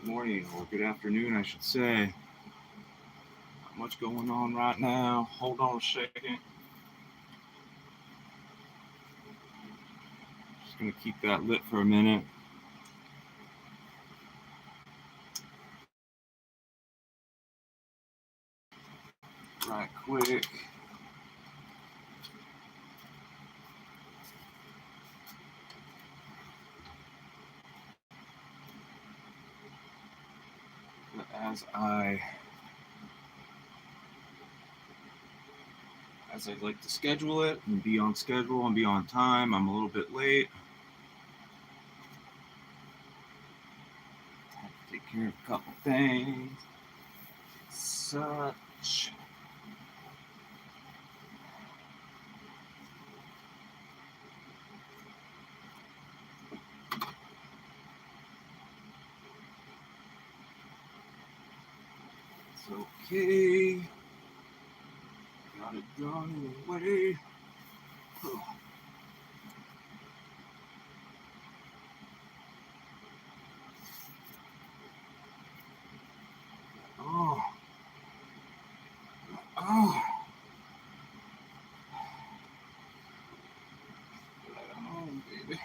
morning or good afternoon, I should say. Not much going on right now. Hold on a second. Just gonna keep that lit for a minute. Right quick. But as I like to schedule it and be on schedule and be on time, I'm a little bit late. Have to take care of a couple things. Such. It's okay. Got it done anyway. Oh, oh, oh, baby.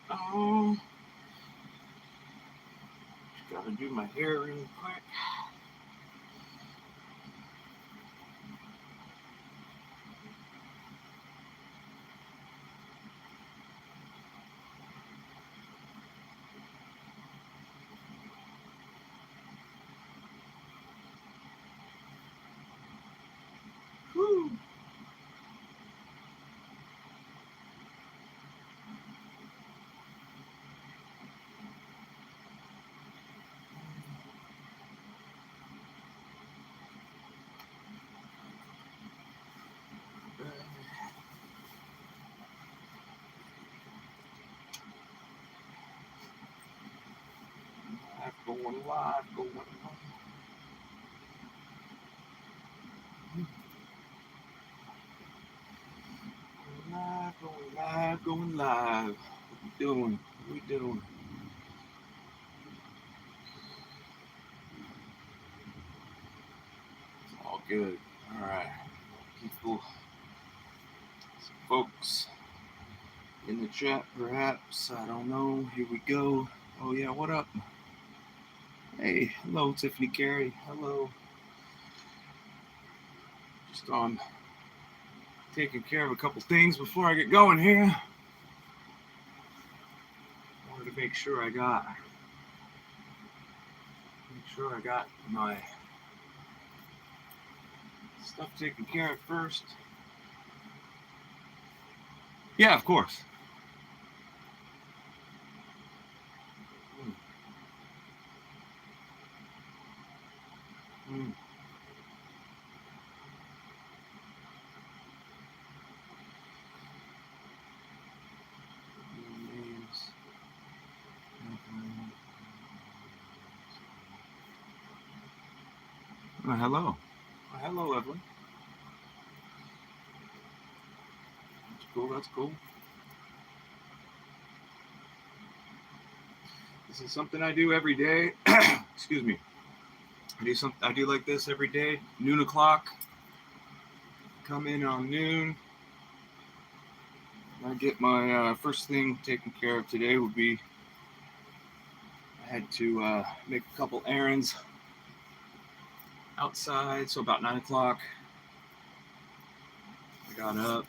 Oh, gotta do my hair real quick. Whew. Going live, going live, going live, going live. What we doing? What we doing? It's all good. All right, people, some folks in the chat, perhaps. I don't know. Here we go. Oh yeah, what up? Hey, hello, Tiffany Carey. Hello. Just on taking care of a couple things before I get going here. Wanted to make sure I got my stuff taken care of first. Yeah, of course. Mm. Names. Hello. Hello, Evelyn. That's cool. That's cool. This is something I do every day. Excuse me. I do like this every day. Noon o'clock. Come in on noon. I get my first thing taken care of today would be I had to make a couple errands outside. So about 9 o'clock, I got up,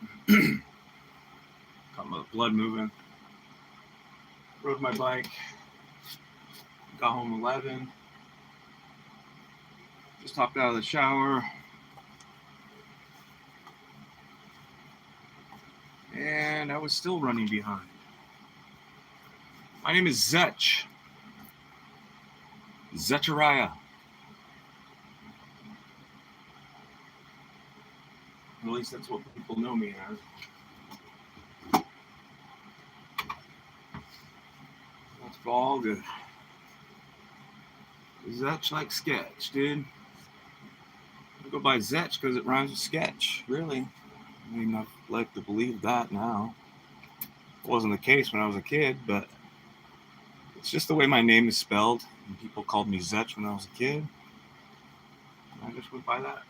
got my blood moving, rode my bike, got home 11, just hopped out of the shower, and I was still running behind. My name is Zetch. Zechariah. At least that's what people know me as. That's all good. Zetch like sketch, dude. I go by Zetch because it rhymes with sketch, really. I mean, I like to believe that now. It wasn't the case when I was a kid, but it's just the way my name is spelled. And people called me Zetch when I was a kid. I just went by that.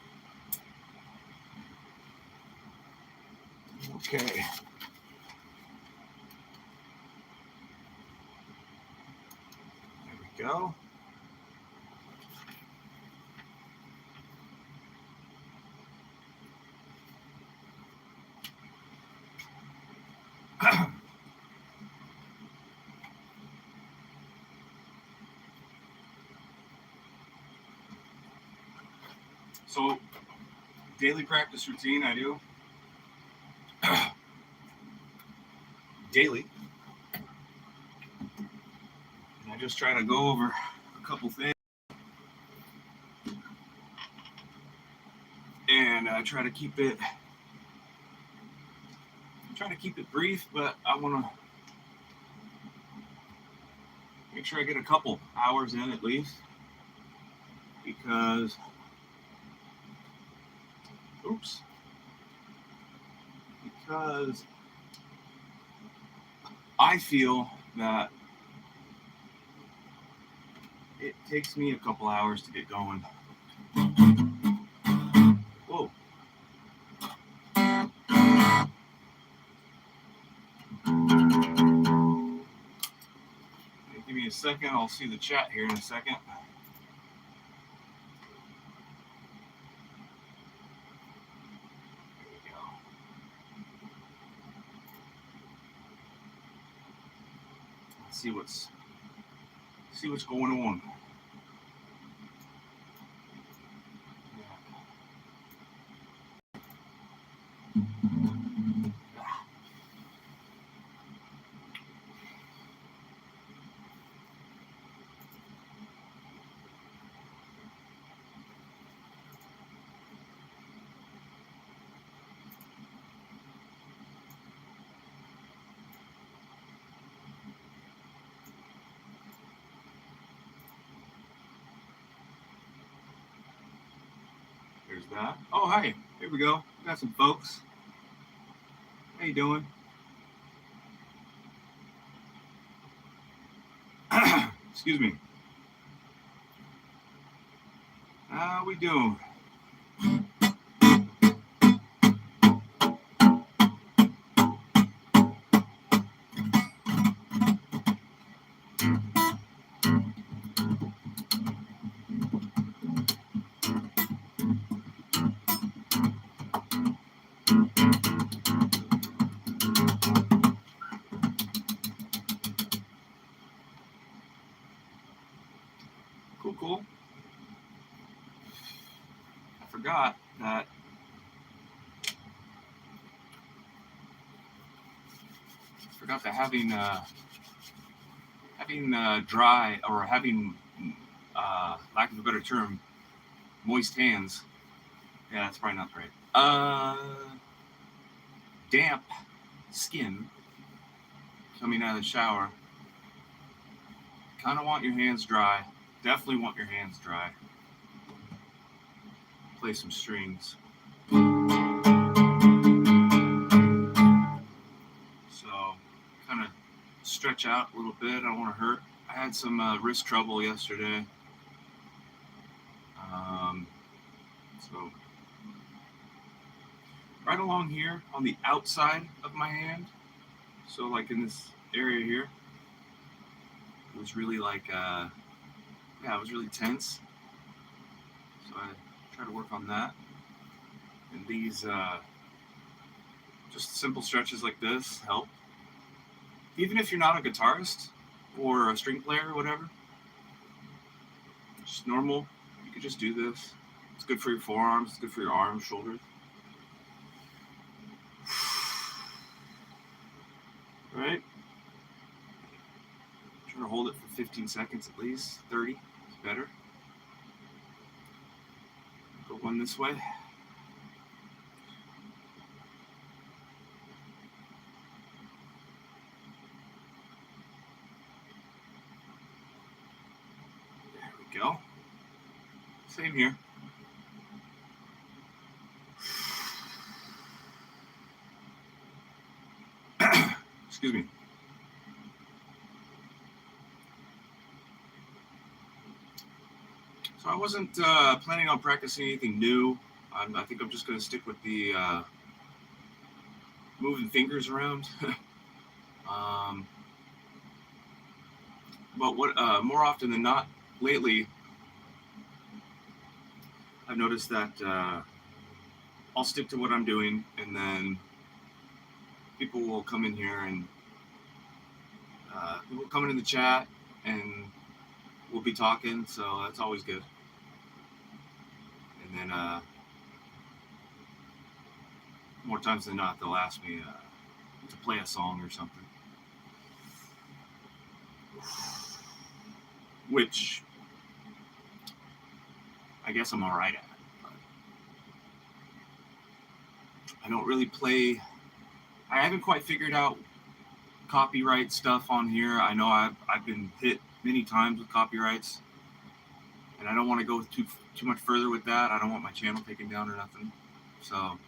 Okay. There we go. So, daily practice routine I do. Daily. And I just try to go over a couple things. And I try to keep it brief, but I want to make sure I get a couple hours in at least, because I feel that it takes me a couple hours to get going. Whoa. Give me a second. I'll see the chat here in a second. There we go. Let's see what's going on. There's that. Oh, hi. Here we go. We got some folks. How you doing? Excuse me. How we doing? Cool. I forgot that having dry, or having lack of a better term, moist hands. Yeah, that's probably not right. Damp skin coming out of the shower. Kind of want your hands dry. Definitely want your hands dry. Play some strings. So, kind of stretch out a little bit. I don't want to hurt. I had some wrist trouble yesterday. So, right along here on the outside of my hand, so like in this area here, it was really like, it was really tense. So I try to work on that. And these, just simple stretches like this help. Even if you're not a guitarist or a string player or whatever, just normal, you could just do this. It's good for your forearms, it's good for your arms, shoulders. Right? Try to hold it for 15 seconds at least, 30 is better. Go one this way. There we go. Same here. Excuse me. So I wasn't planning on practicing anything new. I think I'm just going to stick with the moving fingers around. um, but what more often than not, lately, I've noticed that I'll stick to what I'm doing, and then people will come in here and people will come in the chat, and we'll be talking. So that's always good. And then more times than not, they'll ask me to play a song or something, which I guess I'm all right at. But I don't really play. I haven't quite figured out copyright stuff on here. I know I've been hit many times with copyrights, and I don't want to go too much further with that. I don't want my channel taken down or nothing. So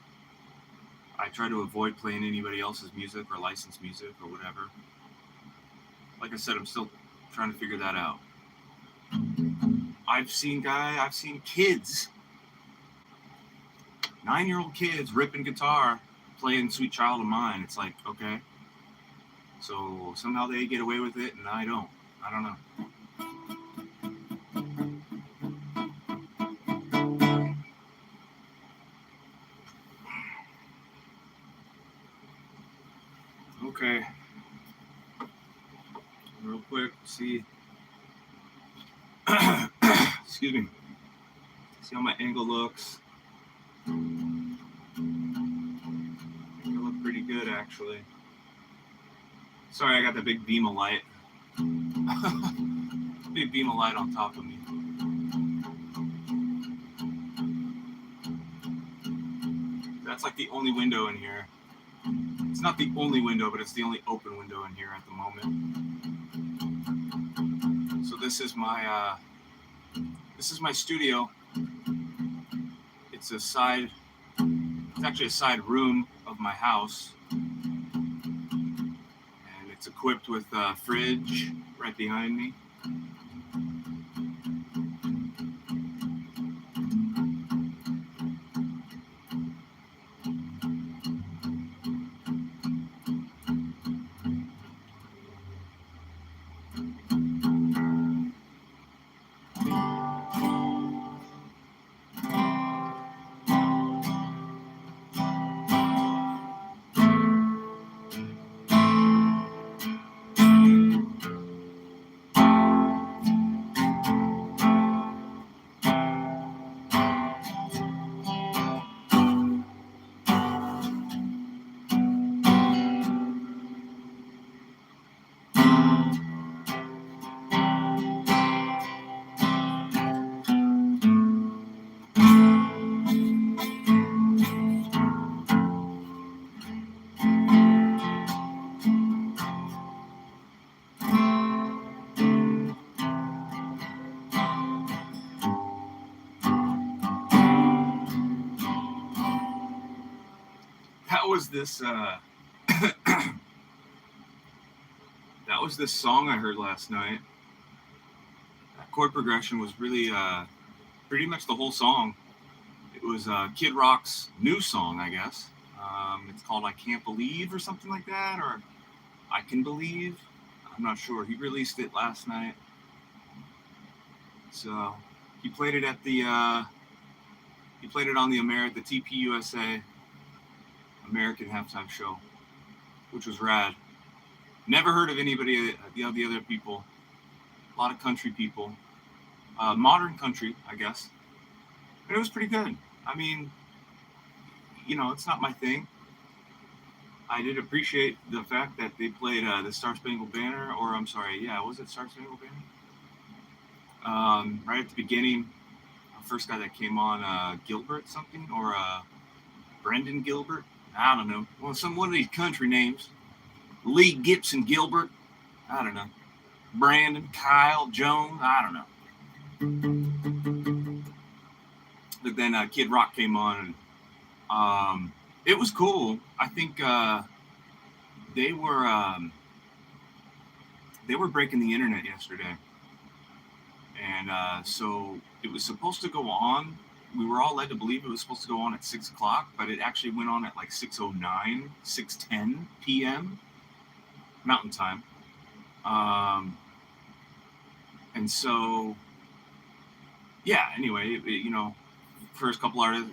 I try to avoid playing anybody else's music or licensed music or whatever. Like I said, I'm still trying to figure that out. I've seen kids, 9-year-old kids ripping guitar, playing Sweet Child of Mine. It's like, okay. So somehow they get away with it and I don't. I don't know. Okay. Real quick, see. Excuse me. See how my angle looks. I think I look pretty good, actually. Sorry, I got the big beam of light. Big beam of light on top of me. That's like the only window in here. It's not the only window, but it's the only open window in here at the moment. So this is my studio. It's actually a side room of my house. And it's equipped with a fridge right behind me. That was this song I heard last night. That chord progression was really pretty much the whole song. It was Kid Rock's new song, I guess. It's called I Can't Believe or something like that, or I Can Believe. I'm not sure. He released it last night. So he played it at the on the TPUSA American halftime show, which was rad. Never heard of anybody, the other people. A lot of country people. Modern country, I guess. And it was pretty good. I mean, it's not my thing. I did appreciate the fact that they played the Star Spangled Banner, or I'm sorry, yeah, was it Star Spangled Banner? Right at the beginning, the first guy that came on, Gilbert something, or Brendan Gilbert. I don't know. Well, one of these country names. Lee Gibson Gilbert. I don't know. Brandon, Kyle, Jones. I don't know. But then Kid Rock came on, and it was cool. I think they were breaking the internet yesterday, and so it was supposed to go on. We were all led to believe it was supposed to go on at 6 o'clock, but it actually went on at like 6:09, 6:10 p.m. Mountain Time. And so, yeah. Anyway, first couple artists,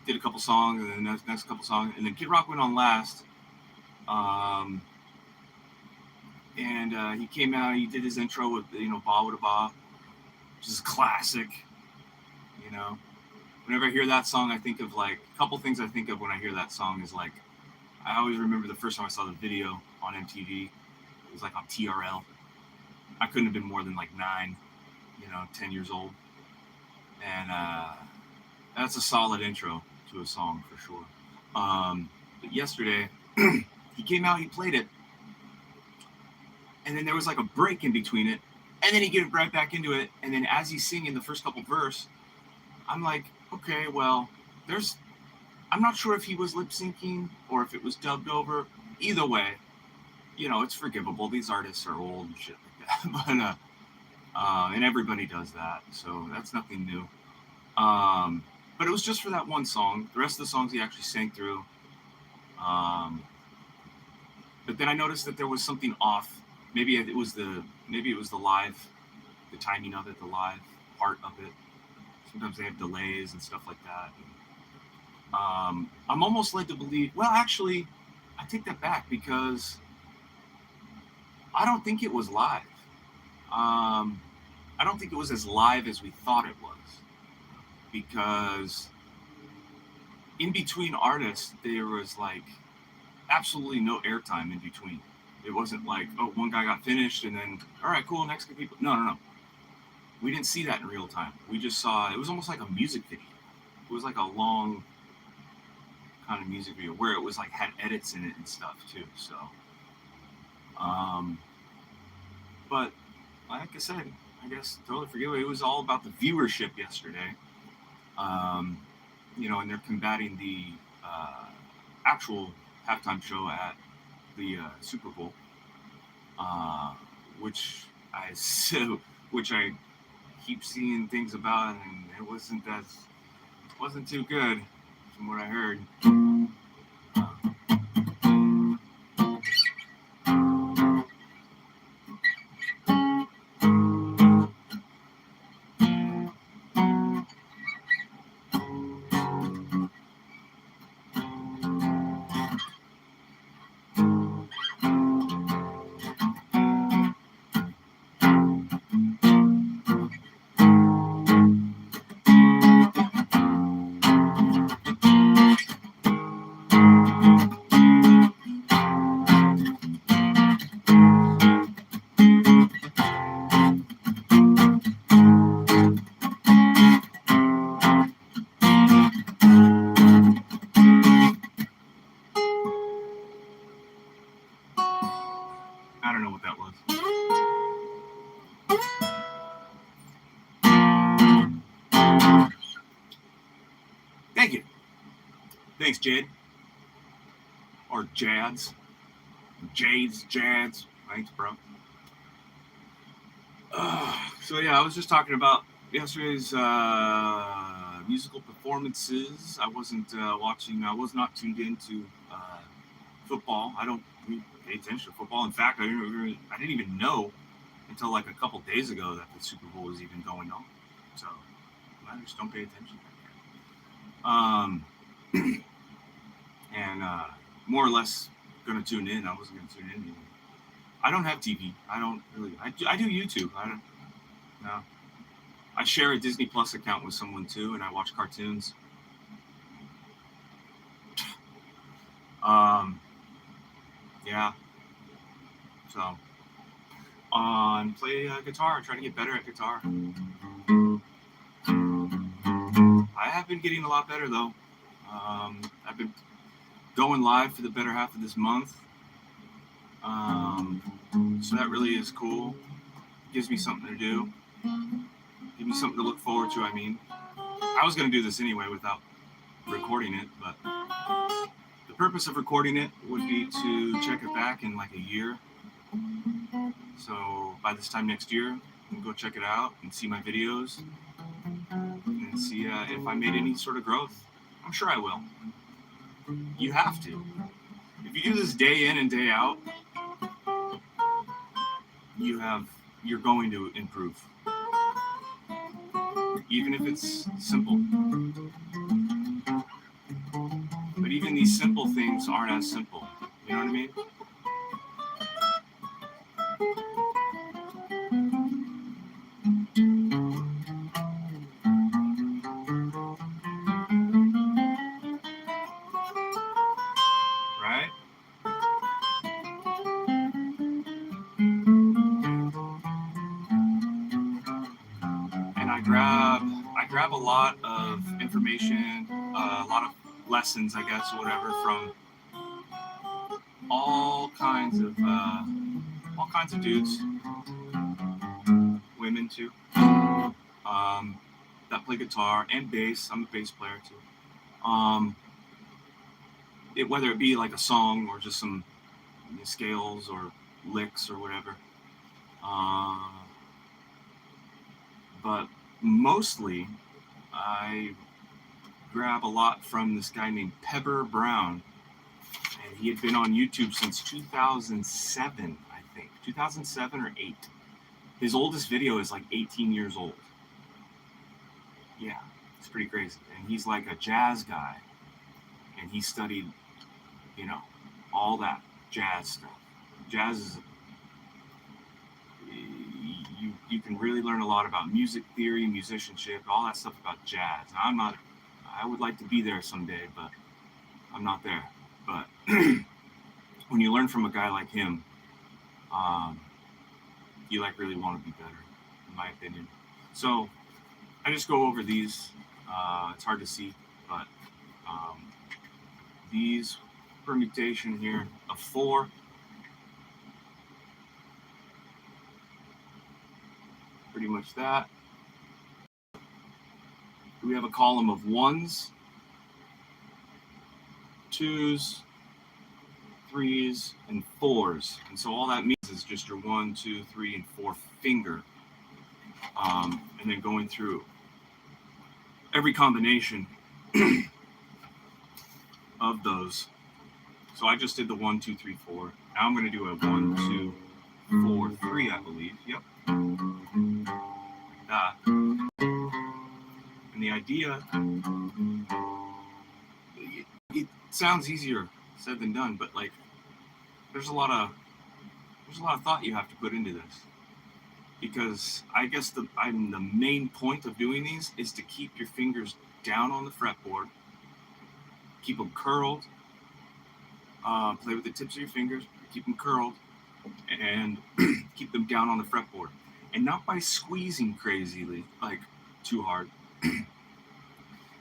did a couple songs, and then next couple songs, and then Kid Rock went on last. And he came out. He did his intro with "Ba Wada Ba," which is a classic. Whenever I hear that song, I think of like a couple things. I think of when I hear that song is like I always remember the first time I saw the video on MTV. It was like on TRL. I couldn't have been more than like 9, 10 years old, and that's a solid intro to a song for sure. But yesterday, he came out, he played it, and then there was like a break in between it, and then he get right back into it, and then as he's singing the first couple verse, I'm like, okay, well, I'm not sure if he was lip syncing or if it was dubbed over. Either way, it's forgivable. These artists are old and shit like that, but and everybody does that, so that's nothing new. But it was just for that one song. The rest of the songs he actually sang through. But then I noticed that there was something off. Maybe it was the live, the timing of it, the live part of it. Sometimes they have delays and stuff like that. I'm almost led to believe. Well, actually, I take that back because I don't think it was live. I don't think it was as live as we thought it was, because in between artists there was like absolutely no airtime in between. It wasn't like, oh, one guy got finished and then all right, cool, next people. No. We didn't see that in real time. We just saw it was almost like a music video. It was like a long kind of music video where it was like had edits in it and stuff too. So, but like I said, I guess totally forget it. It was all about the viewership yesterday. And they're combating the actual halftime show at the Super Bowl, which I keep seeing things about, and it wasn't too good from what I heard. I don't know what that was. Thank you. Thanks, Jade. Or Jads. Jads. Thanks, bro. So yeah, I was just talking about yesterday's musical performances. I wasn't watching. I was not tuned into football. I don't really pay attention to football. In fact, I didn't even know until like a couple days ago that the Super Bowl was even going on. So I just don't pay attention. And more or less gonna tune in. I wasn't gonna tune in anymore. I don't have TV. I don't really. I do YouTube. I don't. No. I share a Disney Plus account with someone too, and I watch cartoons. Yeah. So, and play guitar. Try to get better at guitar. I have been getting a lot better though. I've been going live for the better half of this month. So that really is cool. Gives me something to do. Give me something to look forward to. I mean, I was going to do this anyway without recording it, but the purpose of recording it would be to check it back in like a year. So by this time next year, I can go check it out and see my videos and see if I made any sort of growth. I'm sure I will. You have to. If you do this day in and day out, you're going to improve. Even if it's simple. But even these simple things aren't as simple. You know what I mean? Right? And I grab a lot of information, a lot of lessons, I guess, or whatever, from all kinds of dudes, women too, that play guitar and bass. I'm a bass player too. Whether it be like a song or just some scales or licks or whatever. But mostly, I grab a lot from this guy named Pebber Brown. And he had been on YouTube since 2007, I think. 2007 or 8. His oldest video is like 18 years old. Yeah, it's pretty crazy. And he's like a jazz guy. And he studied, all that jazz stuff. Jazz is... You can really learn a lot about music theory, musicianship, all that stuff about jazz. Now, I would like to be there someday, but I'm not there. But when you learn from a guy like him, you really want to be better, in my opinion. So I just go over these. It's hard to see, but these permutation here of 4. Pretty much that. We have a column of 1s, 2s, 3s, and 4s. And so all that means is just your 1, 2, 3, and 4 finger. And then going through every combination of those. So I just did the 1, 2, 3, 4. Now I'm going to do a 1, 2, 4, 3, I believe. Yep. Like that. And the idea, it sounds easier said than done, but there's a lot of thought you have to put into this, because I guess the main point of doing these is to keep your fingers down on the fretboard, keep them curled, play with the tips of your fingers, keep them curled, and keep them down on the fretboard, and not by squeezing crazily, too hard,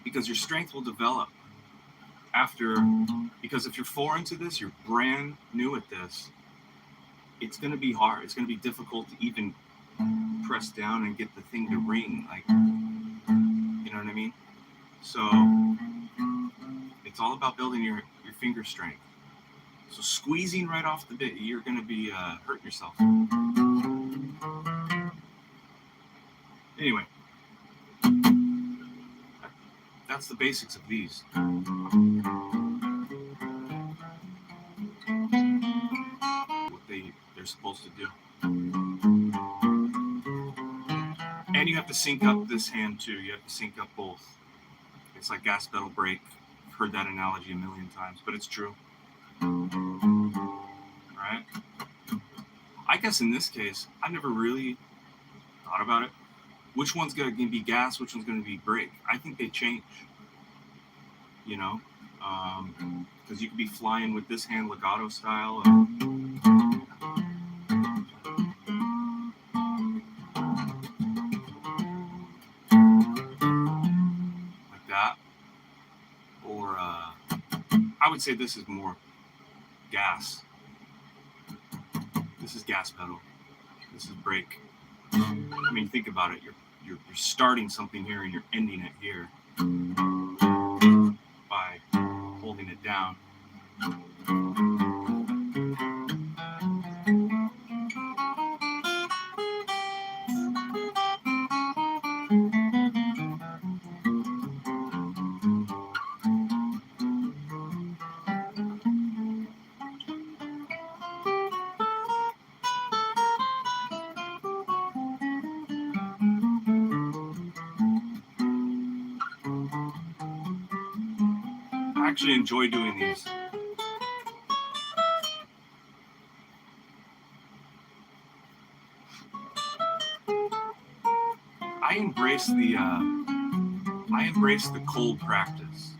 because your strength will develop after, because if you're foreign to this, you're brand new at this, it's going to be hard. It's going to be difficult to even press down and get the thing to ring. You know what I mean? So it's all about building your finger strength. So squeezing right off the bit, you're going to be hurting yourself. Anyway, that's the basics of these. What they're supposed to do. And you have to sync up this hand too. You have to sync up both. It's like gas pedal brake. I've heard that analogy a million times, but it's true. Right? I guess in this case, I never really thought about it. Which one's going to be gas? Which one's going to be brake? I think they change. Because you could be flying with this hand legato style. Like that. Or I would say this is more gas. This is gas pedal. This is brake. I mean, think about it. You're starting something here and you're ending it here by holding it down. I actually enjoy doing these. I embrace the cold practice.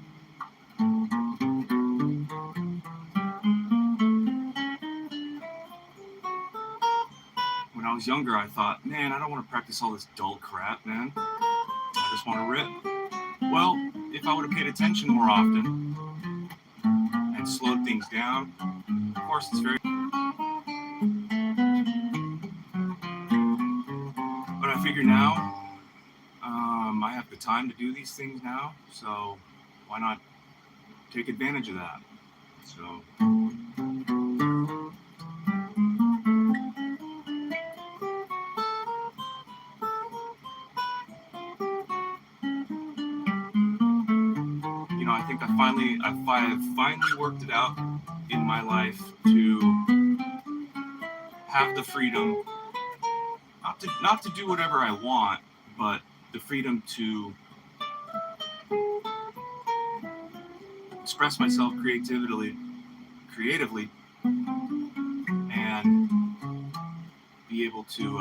When I was younger, I thought, man, I don't want to practice all this dull crap, man. I just want to rip. Well, if I would have paid attention more often and slowed things down, of course, it's very. But I figure now, I have the time to do these things now, so why not take advantage of that? So. I think I've finally worked it out in my life to have the freedom, not to do whatever I want, but the freedom to express myself creatively, and be able to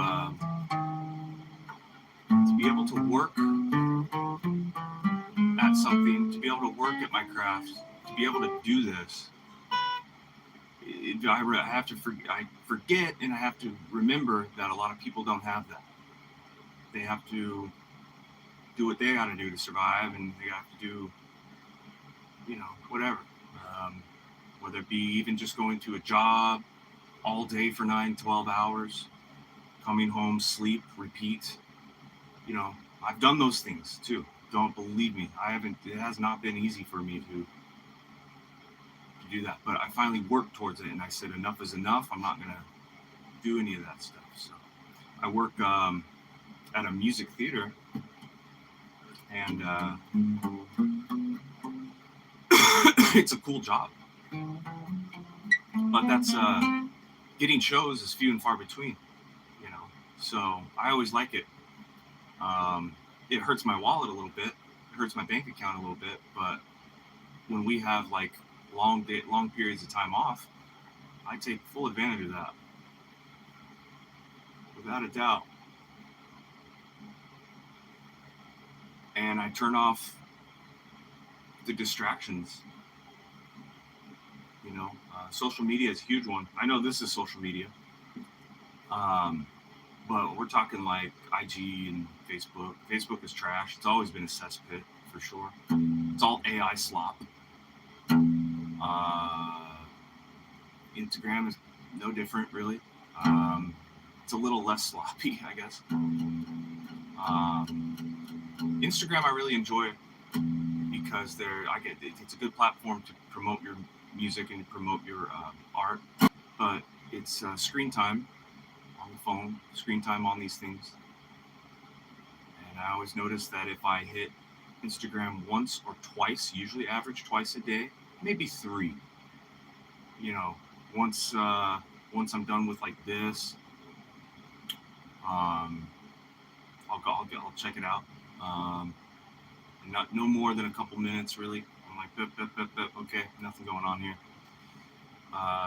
work at something, to be able to work at my craft, to be able to do this. I forget and I have to remember that a lot of people don't have that. They have to do what they got to do to survive, and they have to do, whatever. Whether it be even just going to a job all day for 9-12 hours, coming home, sleep, repeat. I've done those things too. Don't believe me. It has not been easy for me to do that, but I finally worked towards it, and I said enough is enough. I'm not going to do any of that stuff. So I work at a music theater, and it's a cool job, but that's getting shows is few and far between, so I always like it. It hurts my wallet a little bit, it hurts my bank account a little bit, but when we have like long periods of time off, I take full advantage of that, without a doubt. And I turn off the distractions. Social media is a huge one. I know this is social media, but we're talking like IG and Facebook. Facebook is trash. It's always been a cesspit for sure. It's all AI slop. Instagram is no different, really. It's a little less sloppy, I guess. Instagram I really enjoy because it's a good platform to promote your music and promote your art, but it's screen time on the phone, screen time on these things. And I always notice that if I hit Instagram once or twice, usually average twice a day, maybe 3. Once I'm done with like this, I'll check it out. No more than a couple minutes, really. I'm like, okay, nothing going on here.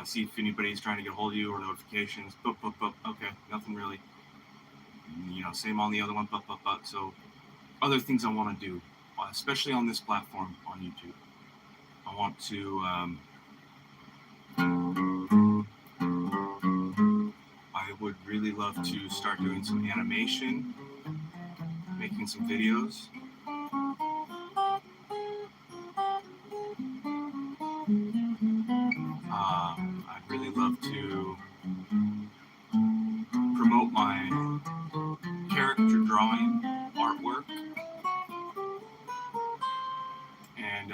See if anybody's trying to get a hold of you or notifications. Okay, nothing really. Same on the other one. So, other things I want to do, especially on this platform on YouTube. I want to. I would really love to start doing some animation, making some videos. I'd really love to promote my character drawing artwork, and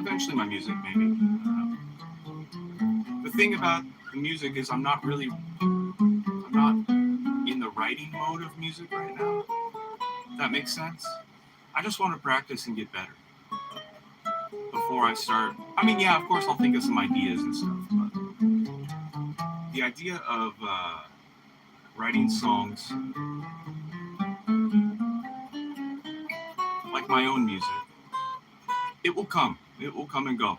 eventually my music, maybe. The thing about the music is I'm not in the writing mode of music right now. If that makes sense. I just want to practice and get better before I start. I mean, yeah, of course I'll think of some ideas and stuff, but the idea of writing songs like my own music, it will come and go.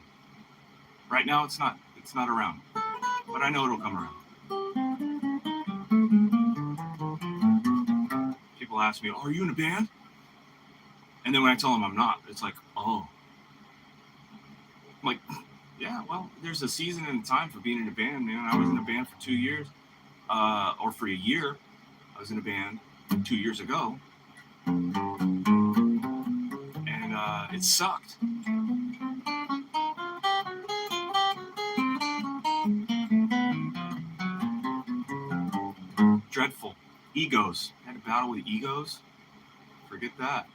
Right now it's not around, but I know it'll come around. People ask me, "Oh, are you in a band?" And then when I tell them I'm not, it's like, "Oh." I'm like, yeah, well, there's a season and a time for being in a band, man. I was in a band for 2 years, or for a year. I was in a band 2 years ago, and it sucked. Dreadful. Egos. I had a battle with egos. Forget that.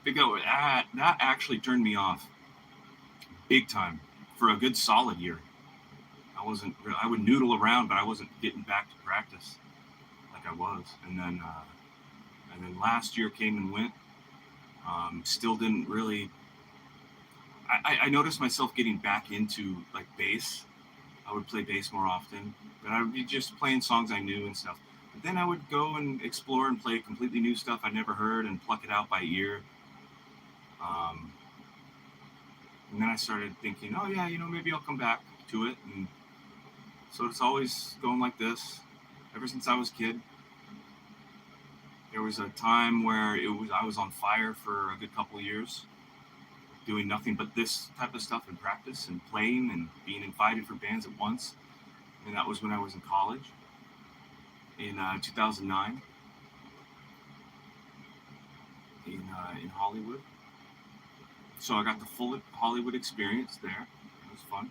That actually turned me off big time for a good solid year. I would noodle around, but I wasn't getting back to practice like I was. And then last year came and went. Still didn't really. I noticed myself getting back into like bass. I would play bass more often, but I would be just playing songs I knew and stuff. But then I would go and explore and play completely new stuff I'd never heard and pluck it out by ear. And then I started thinking, oh yeah, maybe I'll come back to it. And so it's always going like this ever since I was a kid. There was a time where I was on fire for a good couple of years, doing nothing but this type of stuff in practice and playing and being invited for bands at once. And that was when I was in college in 2009 in Hollywood. So I got the full Hollywood experience there. It was fun.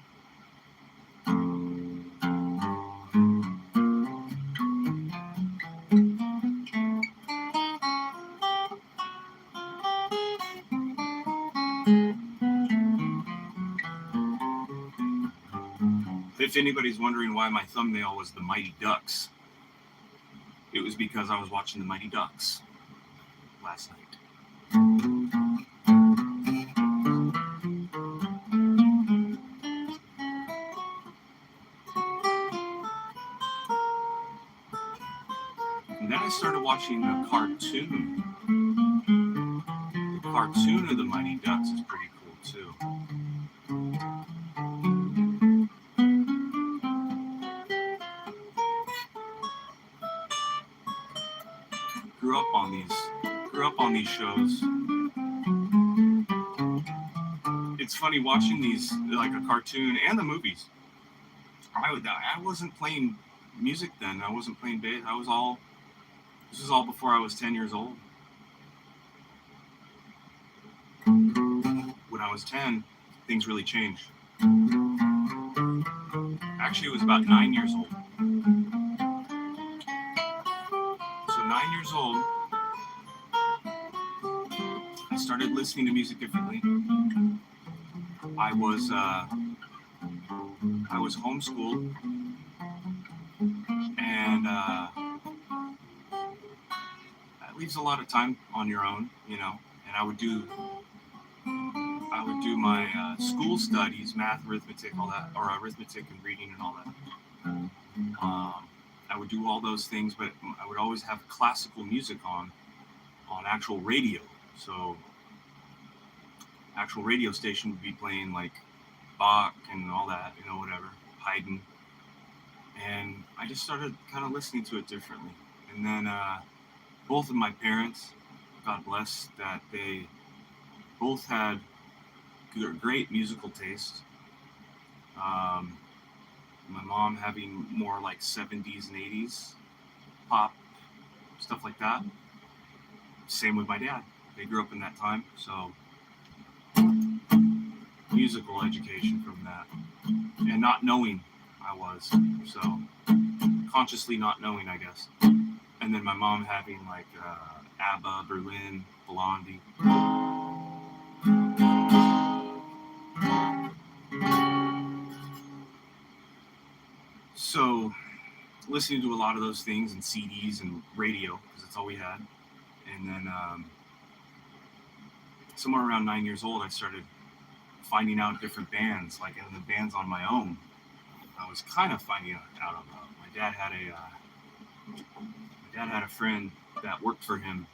If anybody's wondering why my thumbnail was the Mighty Ducks, it was because I was watching the Mighty Ducks last night. And then I started watching the cartoon. The cartoon of the Mighty Ducks is pretty cool too. Grew up on these shows. It's funny watching these, like a cartoon and the movies. I wasn't playing music then. I wasn't playing bass. This was all before I was 10 years old. When I was 10, things really changed. Actually, it was about 9 years old. So 9 years old, I started listening to music differently. I was homeschooled, and that leaves a lot of time on your own, and I would do my school studies, math, arithmetic, all that, or arithmetic and reading and all that. I would do all those things, but I would always have classical music on actual radio. So actual radio station would be playing like Bach and all that, whatever, Haydn. And I just started kind of listening to it differently. And then both of my parents, God bless, that they both had great musical taste. My mom having more like 70s and 80s pop, stuff like that. Same with my dad. They grew up in that time, so musical education from that. And not knowing I was, so consciously not knowing, I guess. And then my mom having like ABBA, Berlin, Blondie. listening to a lot of those things and CDs and radio because that's all we had. And then somewhere around 9 years old, I started finding out different bands, like in the bands on my own. I was kind of finding out about. My dad had a friend that worked for him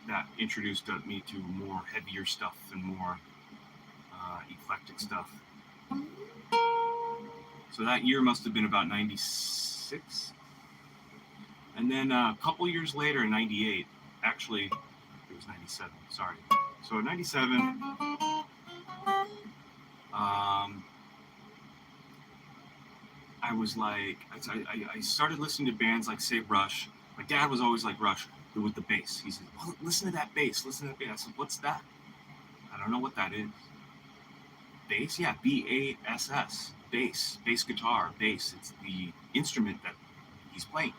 that introduced me to more heavier stuff and more eclectic stuff. So that year must have been about 96. And then a couple years later, in 98, actually, it was 97, sorry. So in 97, I was like, I started listening to bands like, say, Rush. My dad was always like, Rush, with the bass. He said, oh, listen to that bass, listen to that bass. I said, what's that? I don't know what that is. Bass? Yeah, B-A-S-S, bass guitar, bass. It's the instrument that he's playing.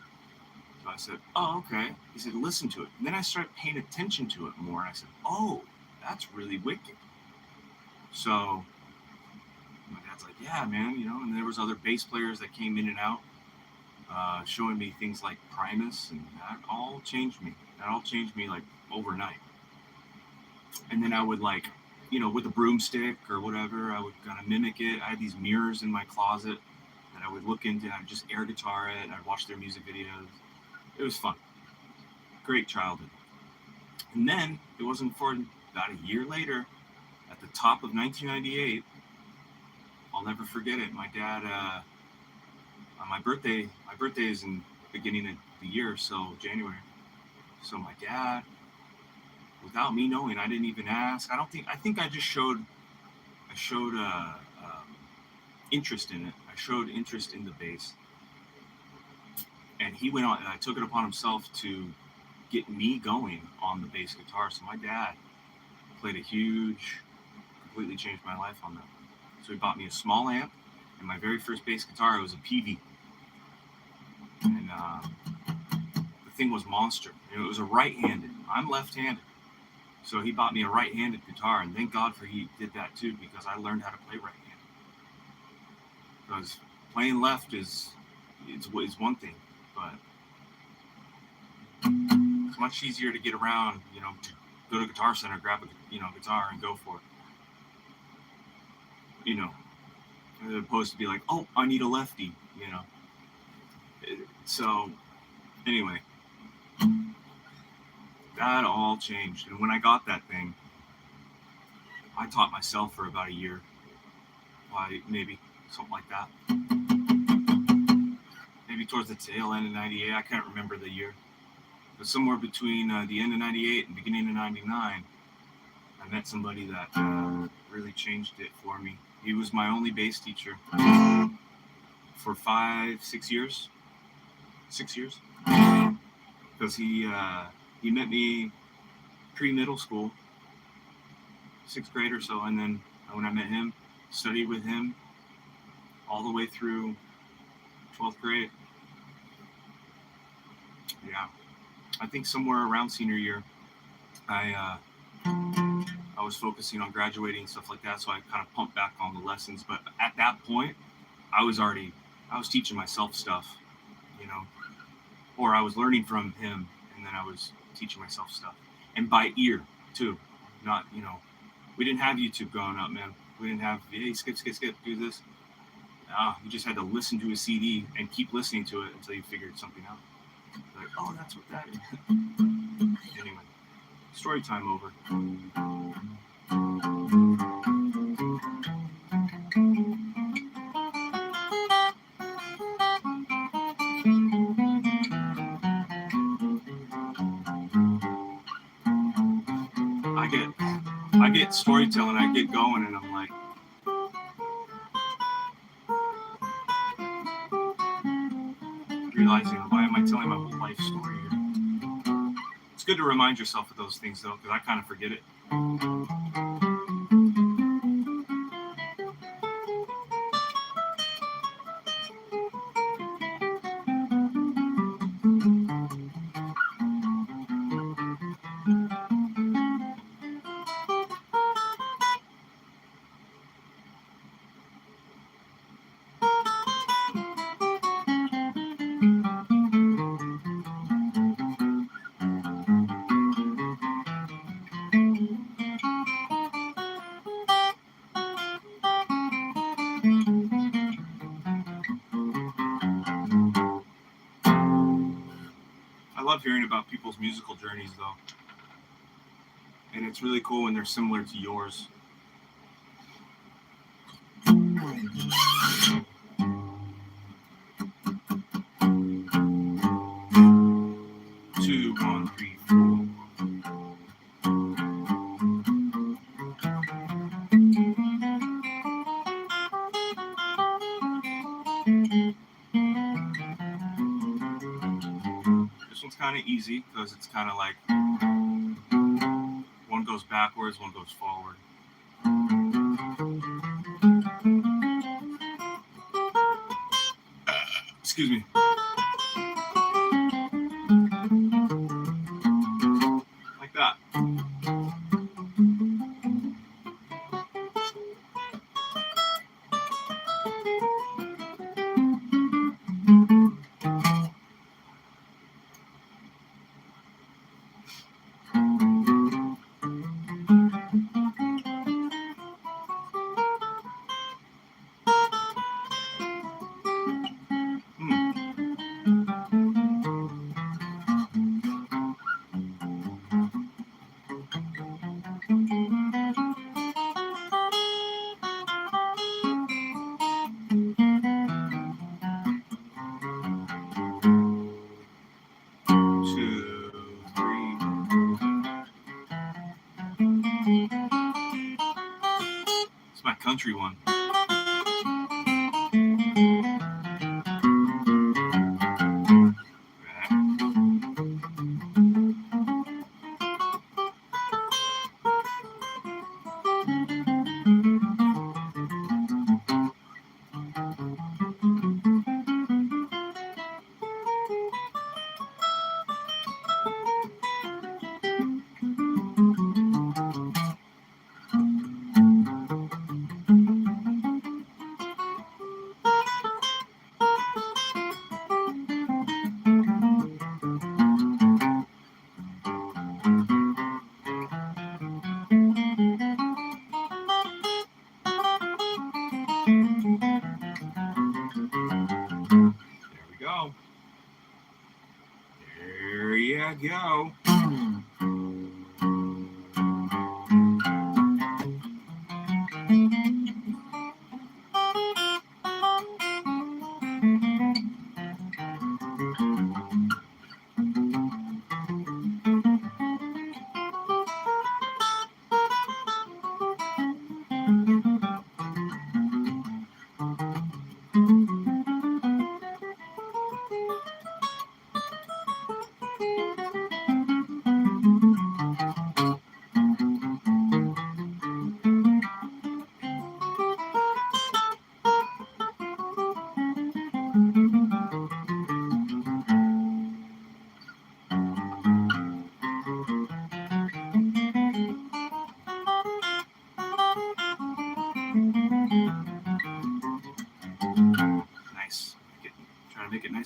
So I said, oh, okay. He said, listen to it. And then I started paying attention to it more, and I said, oh, that's really wicked. So my dad's like, yeah, man, and there was other bass players that came in and out, showing me things like Primus, and that all changed me. That all changed me, like, overnight. And then I would, like, with a broomstick or whatever, I would kind of mimic it. I had these mirrors in my closet that I would look into, and I'd just air guitar it, and I'd watch their music videos. It was fun. Great childhood. And then, it wasn't for about a year later, at the top of 1998, I'll never forget it. My dad, on my birthday is in the beginning of the year, so January. So my dad, without me knowing, I didn't even ask. I think I just showed interest in it. I showed interest in the bass. And he went on, and I took it upon himself to get me going on the bass guitar. So my dad played completely changed my life on that. So he bought me a small amp, and my very first bass guitar was a Peavey. And the thing was monster. It was a right-handed. I'm left-handed. So he bought me a right-handed guitar, and thank God he did that too, because I learned how to play right-handed. Because playing left is one thing, but it's much easier to get around, to go to Guitar Center, grab a guitar and go for it. As opposed to be like, oh, I need a lefty, So, anyway, that all changed. And when I got that thing, I taught myself for about a year. Maybe something like that. Maybe towards the tail end of 98. I can't remember the year. But somewhere between the end of 98 and beginning of 99, I met somebody that really changed it for me. He was my only bass teacher for 6 years. 6 years. Because he met me pre-middle school, 6th grade or so, and then when I met him, studied with him all the way through 12th grade. Yeah, I think somewhere around senior year, I was focusing on graduating and stuff like that, so I kind of pumped back on the lessons. But at that point, I was teaching myself stuff, or I was learning from him, and then I was teaching myself stuff, and by ear too. Not, we didn't have YouTube growing up, man. We didn't have, hey, skip, do this. You just had to listen to a CD and keep listening to it until you figured something out. Like, oh, that's what that is. Anyway, story time over. I get storytelling, I get going, and I'm like, realizing, why am I telling my whole life story here? It's good to remind yourself of those things, though, because I kind of forget it. I love hearing about people's musical journeys, though. And it's really cool when they're similar to yours. 2, 1, 3, 4. This one's kind of easy because it's kind of like one goes backwards, one goes forward. Excuse me. Like that. Country one. Go.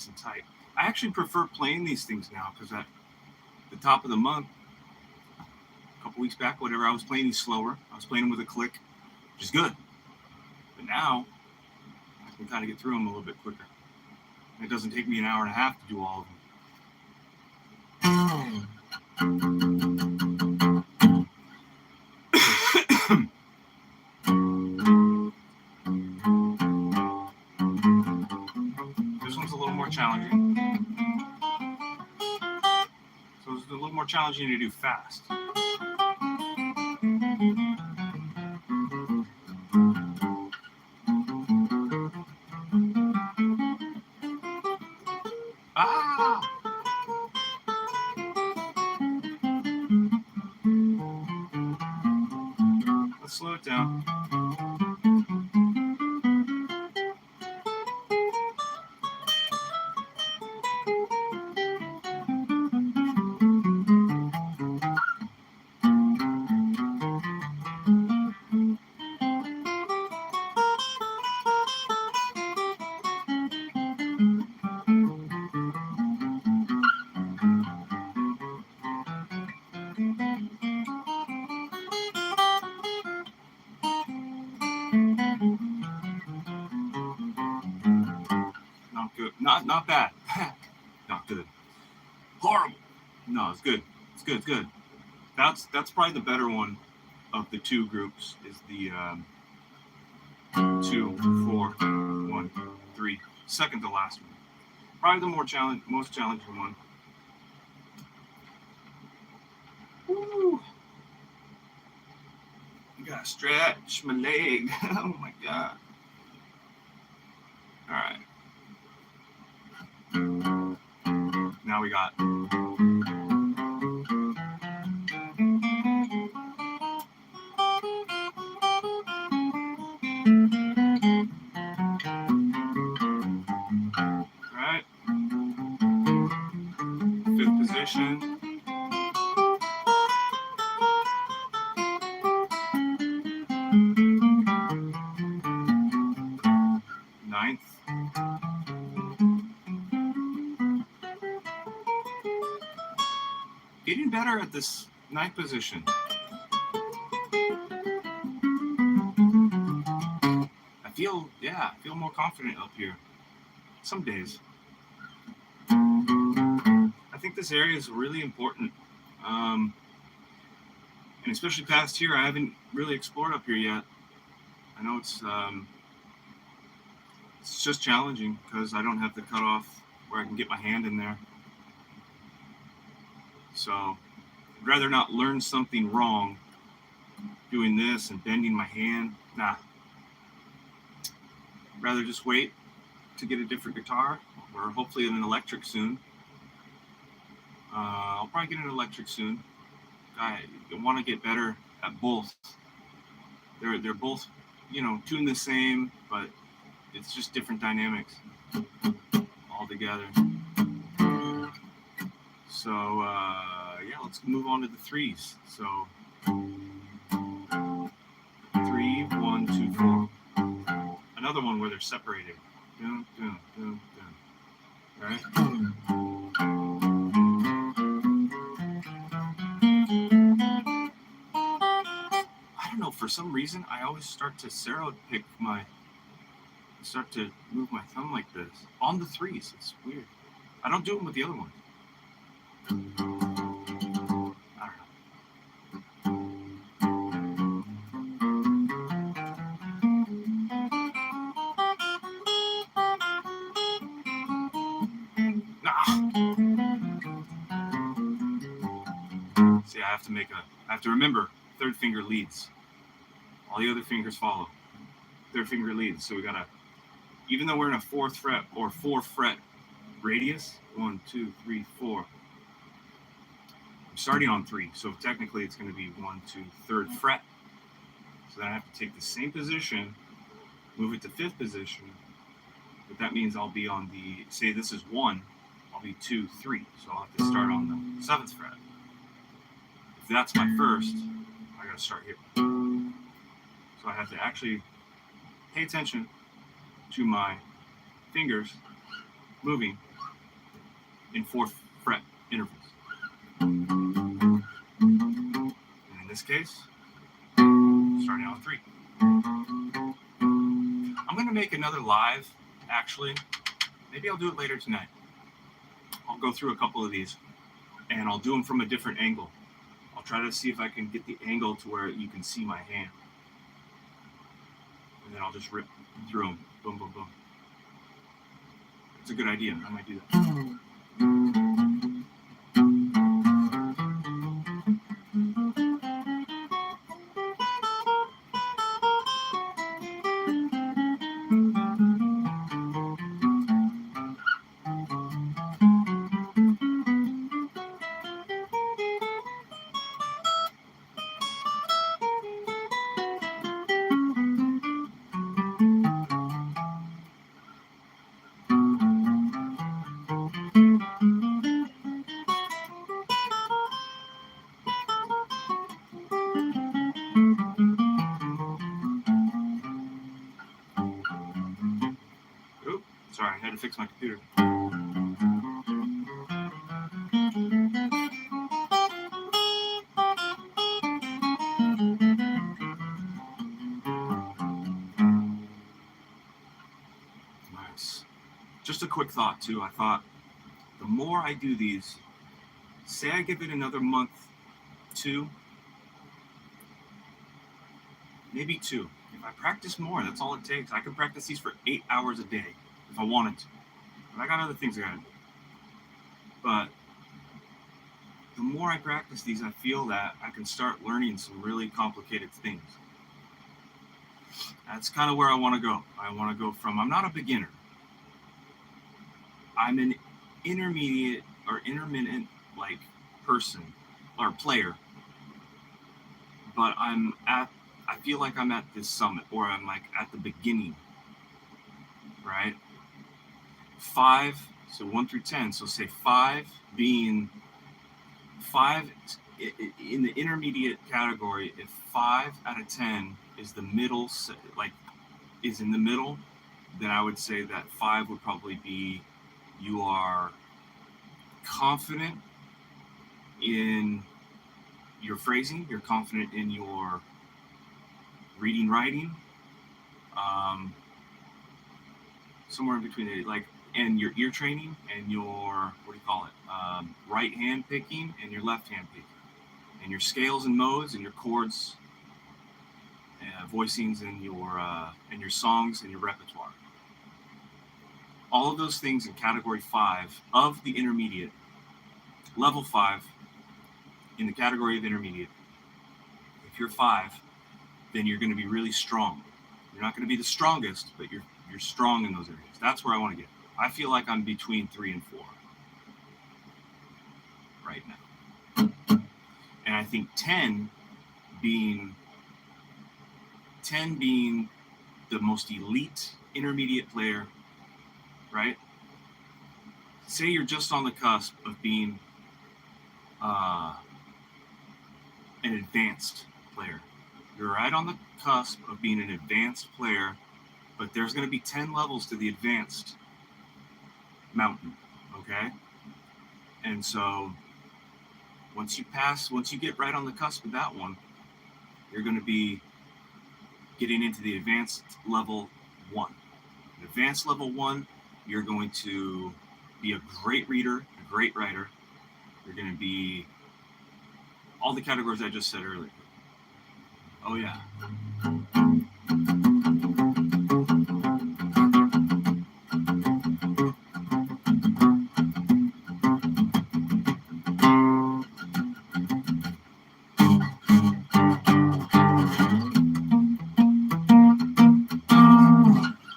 And tight. I actually prefer playing these things now because at the top of the month, a couple weeks back, whatever, I was playing these slower. I was playing them with a click, which is good. But now I can kind of get through them a little bit quicker. And it doesn't take me an hour and a half to do all of them. Challenging. So it's a little more challenging to do fast. Ah! Let's slow it down. Not bad. Not good. Horrible. No, it's good. It's good. It's good. That's probably the better one of the two groups. Is the 2, 4, 1, 3. Second to last one. Probably the most challenging one. Woo! I gotta stretch my leg. Oh my god. All right. Now we got. All right. Fifth position. Ninth. Getting better at this ninth position. I feel more confident up here. Some days. I think this area is really important. And especially past here, I haven't really explored up here yet. I know it's just challenging because I don't have the cutoff where I can get my hand in there. So I'd rather not learn something wrong doing this and bending my hand. Nah. Rather just wait to get a different guitar or hopefully an electric soon. I'll probably get an electric soon. I want to get better at both. They're both, tuned the same, but it's just different dynamics altogether. So let's move on to the threes. So 3, 1, 2, 4. Another one where they're separated. Dun, dun, dun, dun. All right. I don't know. For some reason, I always start to start to move my thumb like this on the threes. It's weird. I don't do them with the other ones. I don't know. See, I have to remember third finger leads. All the other fingers follow. Third finger leads. So we gotta, even though we're in a 4th fret or 4 fret radius, 1, 2, 3, 4. I'm starting on 3, so technically it's gonna be 1, 2, 3rd fret. So then I have to take the same position, move it to 5th position, but that means I'll be on say this is 1, I'll be 2, 3. So I'll have to start on the 7th fret. If that's my first, I gotta start here. So I have to actually pay attention to my fingers moving in 4th fret intervals. And in this case, starting on 3. I'm going to make another live, actually. Maybe I'll do it later tonight. I'll go through a couple of these, and I'll do them from a different angle. I'll try to see if I can get the angle to where you can see my hand. And then I'll just rip through them. Boom, boom, boom. It's a good idea. I might do that. Sorry, I had to fix my computer. Nice. Just a quick thought, too. I thought the more I do these say I give it another month, 2, maybe 2. If I practice more, that's all it takes. I can practice these for 8 hours a day if I wanted to. But I got other things I gotta do. But the more I practice these, I feel that I can start learning some really complicated things. That's kind of where I want to go. I want to go from, I'm not a beginner. I'm an intermediate or intermittent like person or player. But I feel like I'm at this summit, or I'm like at the beginning, right? 5, so 1 through 10. So say 5 being 5 in the intermediate category. If 5 out of 10 is the middle, like is in the middle, then I would say that 5 would probably be you are confident in your phrasing, you're confident in your reading, writing, somewhere in between it, like, and your ear training and your, what do you call it, right hand picking and your left hand picking, and your scales and modes and your chords, voicings and your songs and your repertoire. All of those things in category 5 of the intermediate, level 5 in the category of intermediate. If you're 5, then you're going to be really strong. You're not going to be the strongest, but you're strong in those areas. That's where I want to get. I feel like I'm between 3 and 4 right now. And I think 10 being the most elite intermediate player, right? Say you're just on the cusp of being an advanced player. You're right on the cusp of being an advanced player, but there's going to be 10 levels to the advanced mountain, okay? And so once you get right on the cusp of that one, you're going to be getting into the advanced level 1. In advanced level 1, you're going to be a great reader, a great writer. You're going to be all the categories I just said earlier. Oh, yeah.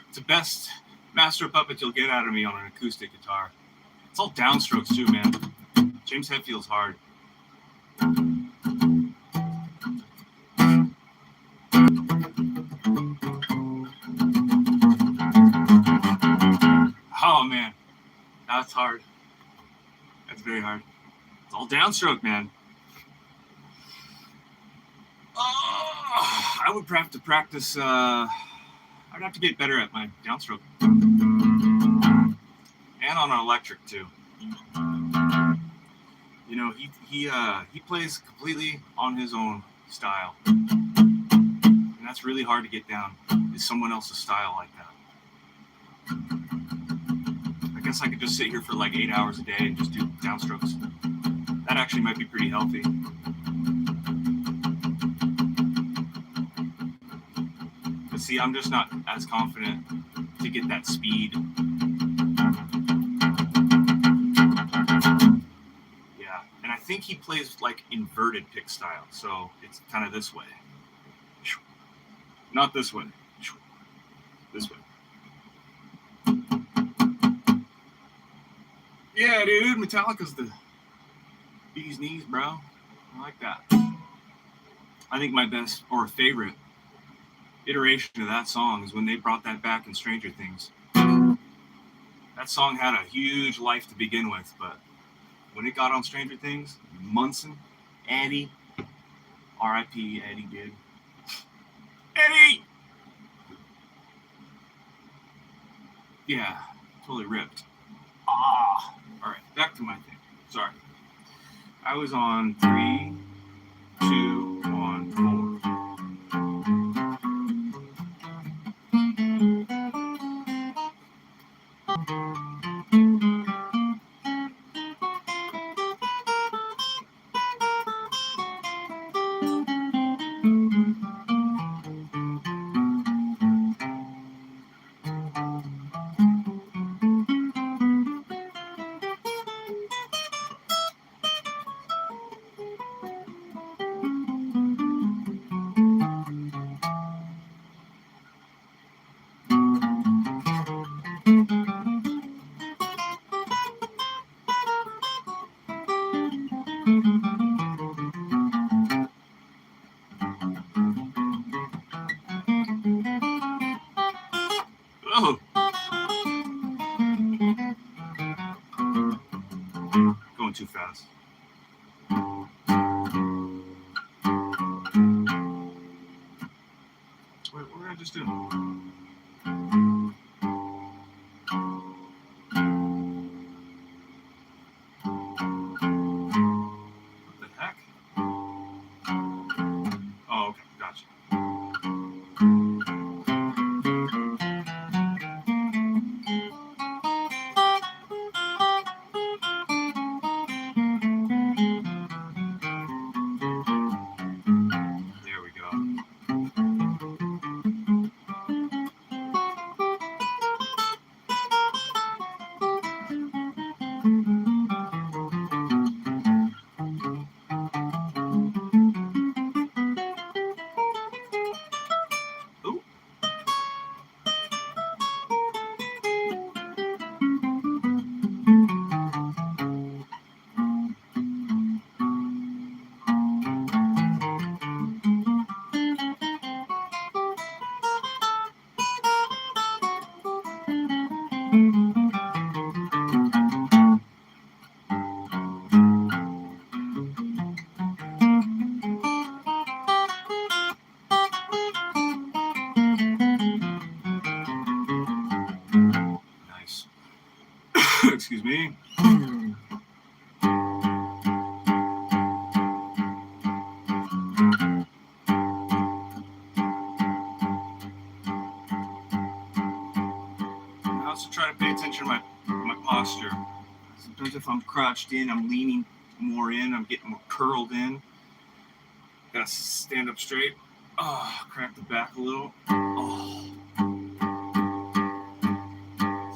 It's the best Master of Puppets you'll get out of me on an acoustic guitar. It's all downstrokes too, man. James Hetfield's hard. Oh, man. That's hard. That's very hard. It's all downstroke, man. Oh, I would have to practice. I'd have to get better at my downstroke. And on an electric, too. You know, he plays completely on his own style. And that's really hard to get down, is someone else's style like that. I guess I could just sit here for like 8 hours a day and just do downstrokes. That actually might be pretty healthy. But see, I'm just not as confident to get that speed. Yeah, and I think he plays like inverted pick style, so it's kind of this way. Not this way. This way. Yeah, dude, Metallica's the bee's knees, bro. I like that. I think my best or favorite iteration of that song is when they brought that back in Stranger Things. That song had a huge life to begin with, but when it got on Stranger Things, Munson, Eddie, R.I.P. Eddie, dude. Eddie! Yeah, totally ripped. Ah! Alright, back to my thing. Sorry. I was on 3, 2, 1, 4. Oh, going too fast. Wait, what did I just do? What the heck? Oh, okay, gotcha. There we go. Ooh. Nice. Excuse me. I also try to pay attention to my posture. Sometimes if I'm crouched in, I'm leaning more in, I'm getting more curled in. Gotta stand up straight. Oh, crack the back a little. Oh.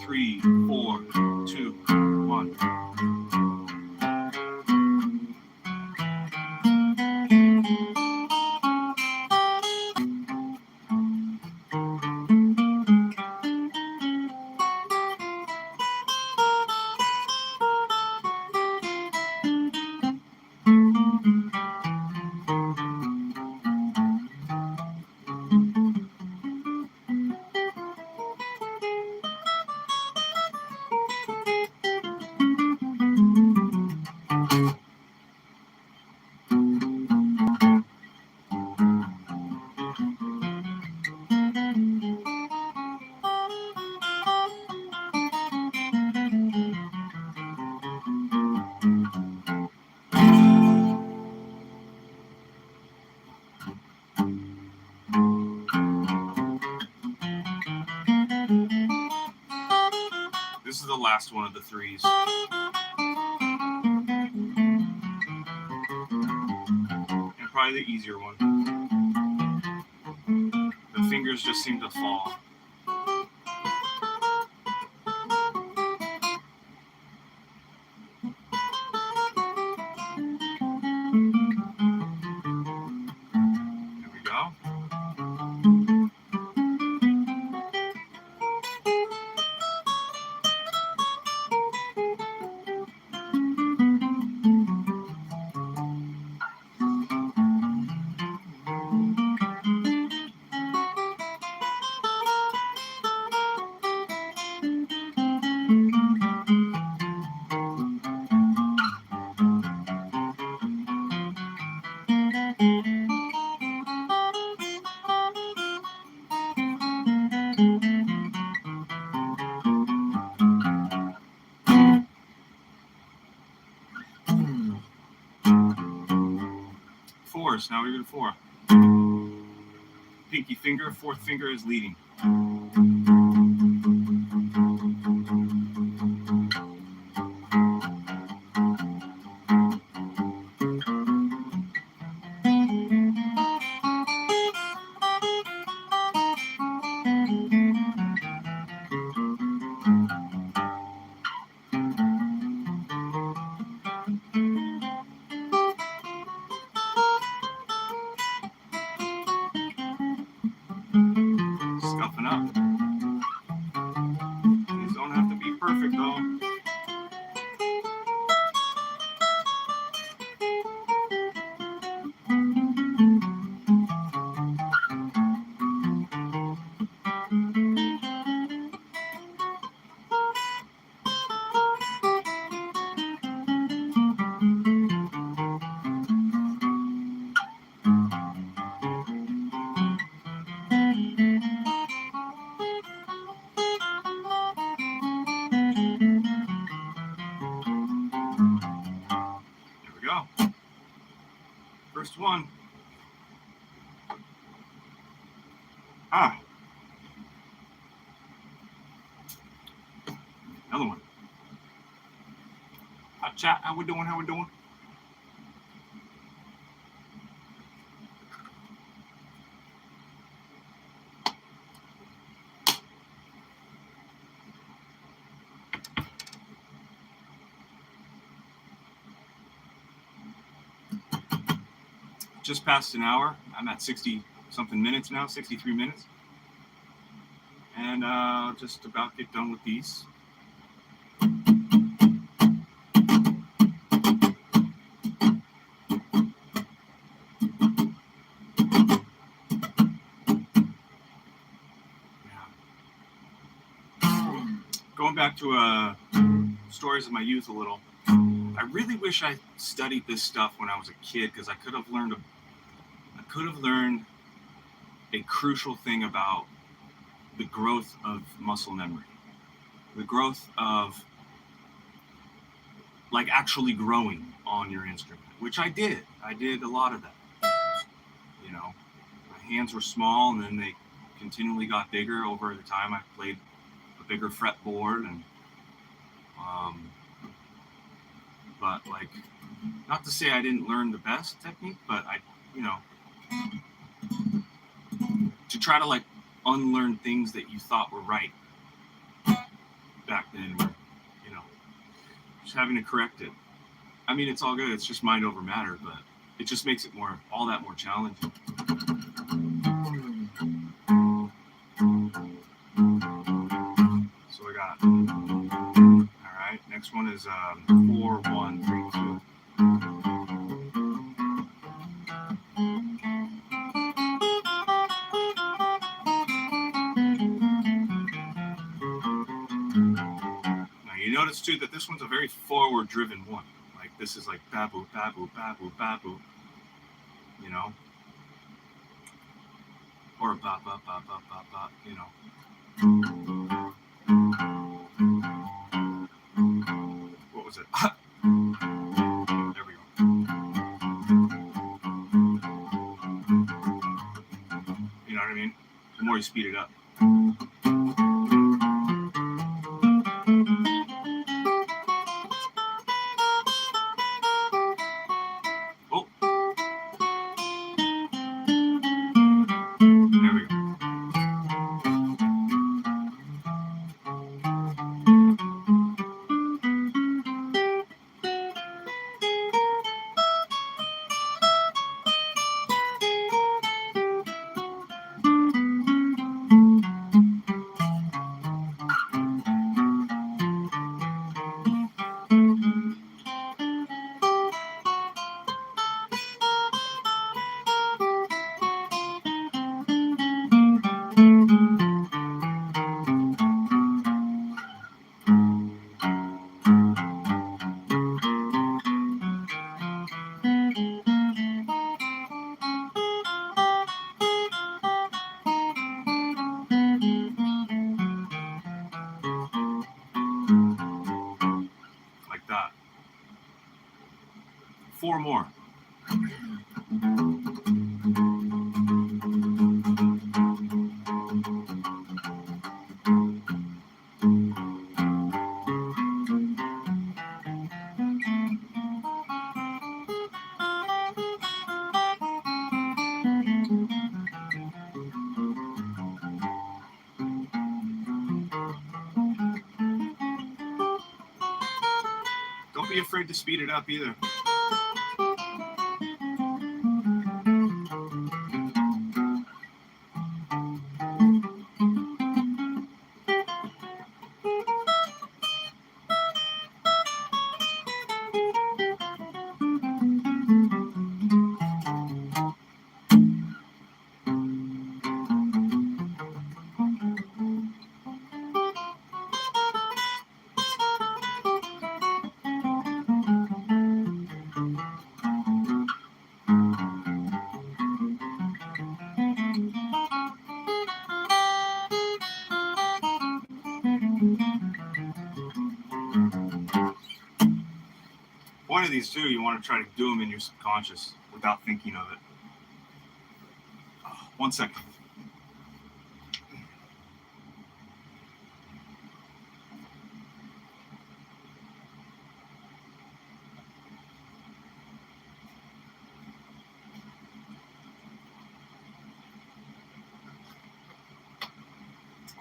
3, 4, 2, 1. This is the last one of the 3s. And probably the easier one. The fingers just seem to fall. There we go. Fours. Now we're doing 4. Pinky finger, 4th finger is leading. coming up. These don't have to be perfect though. Go. First one. Another one. Hot chat. How we doing? Just past an hour. I'm at 60 something minutes now, 63 minutes. And just about get done with these. Going back to stories of my youth a little. I really wish I studied this stuff when I was a kid, because I could have learned a crucial thing about the growth of muscle memory, the growth of like actually growing on your instrument, which I did. I did a lot of that. You know, my hands were small, and then they continually got bigger over the time. I played a bigger fretboard, and but like, not to say I didn't learn the best technique, but I, you know, to try to like unlearn things that you thought were right back then, you know, just having to correct it. I mean, it's all good. It's just mind over matter, but it just makes it all that more challenging. So we got, all right, next one is 4, 1, 3, 2. Notice too that this one's a very forward driven one. Like this is like babu, babu, babu, babu, you know, or ba ba ba ba ba ba, you know. What was it? There we go. You know what I mean? The more you speed it up. Like that. 4 more. Don't be afraid to speed it up either. of these too, you want to try to do them in your subconscious without thinking of it. 1 second.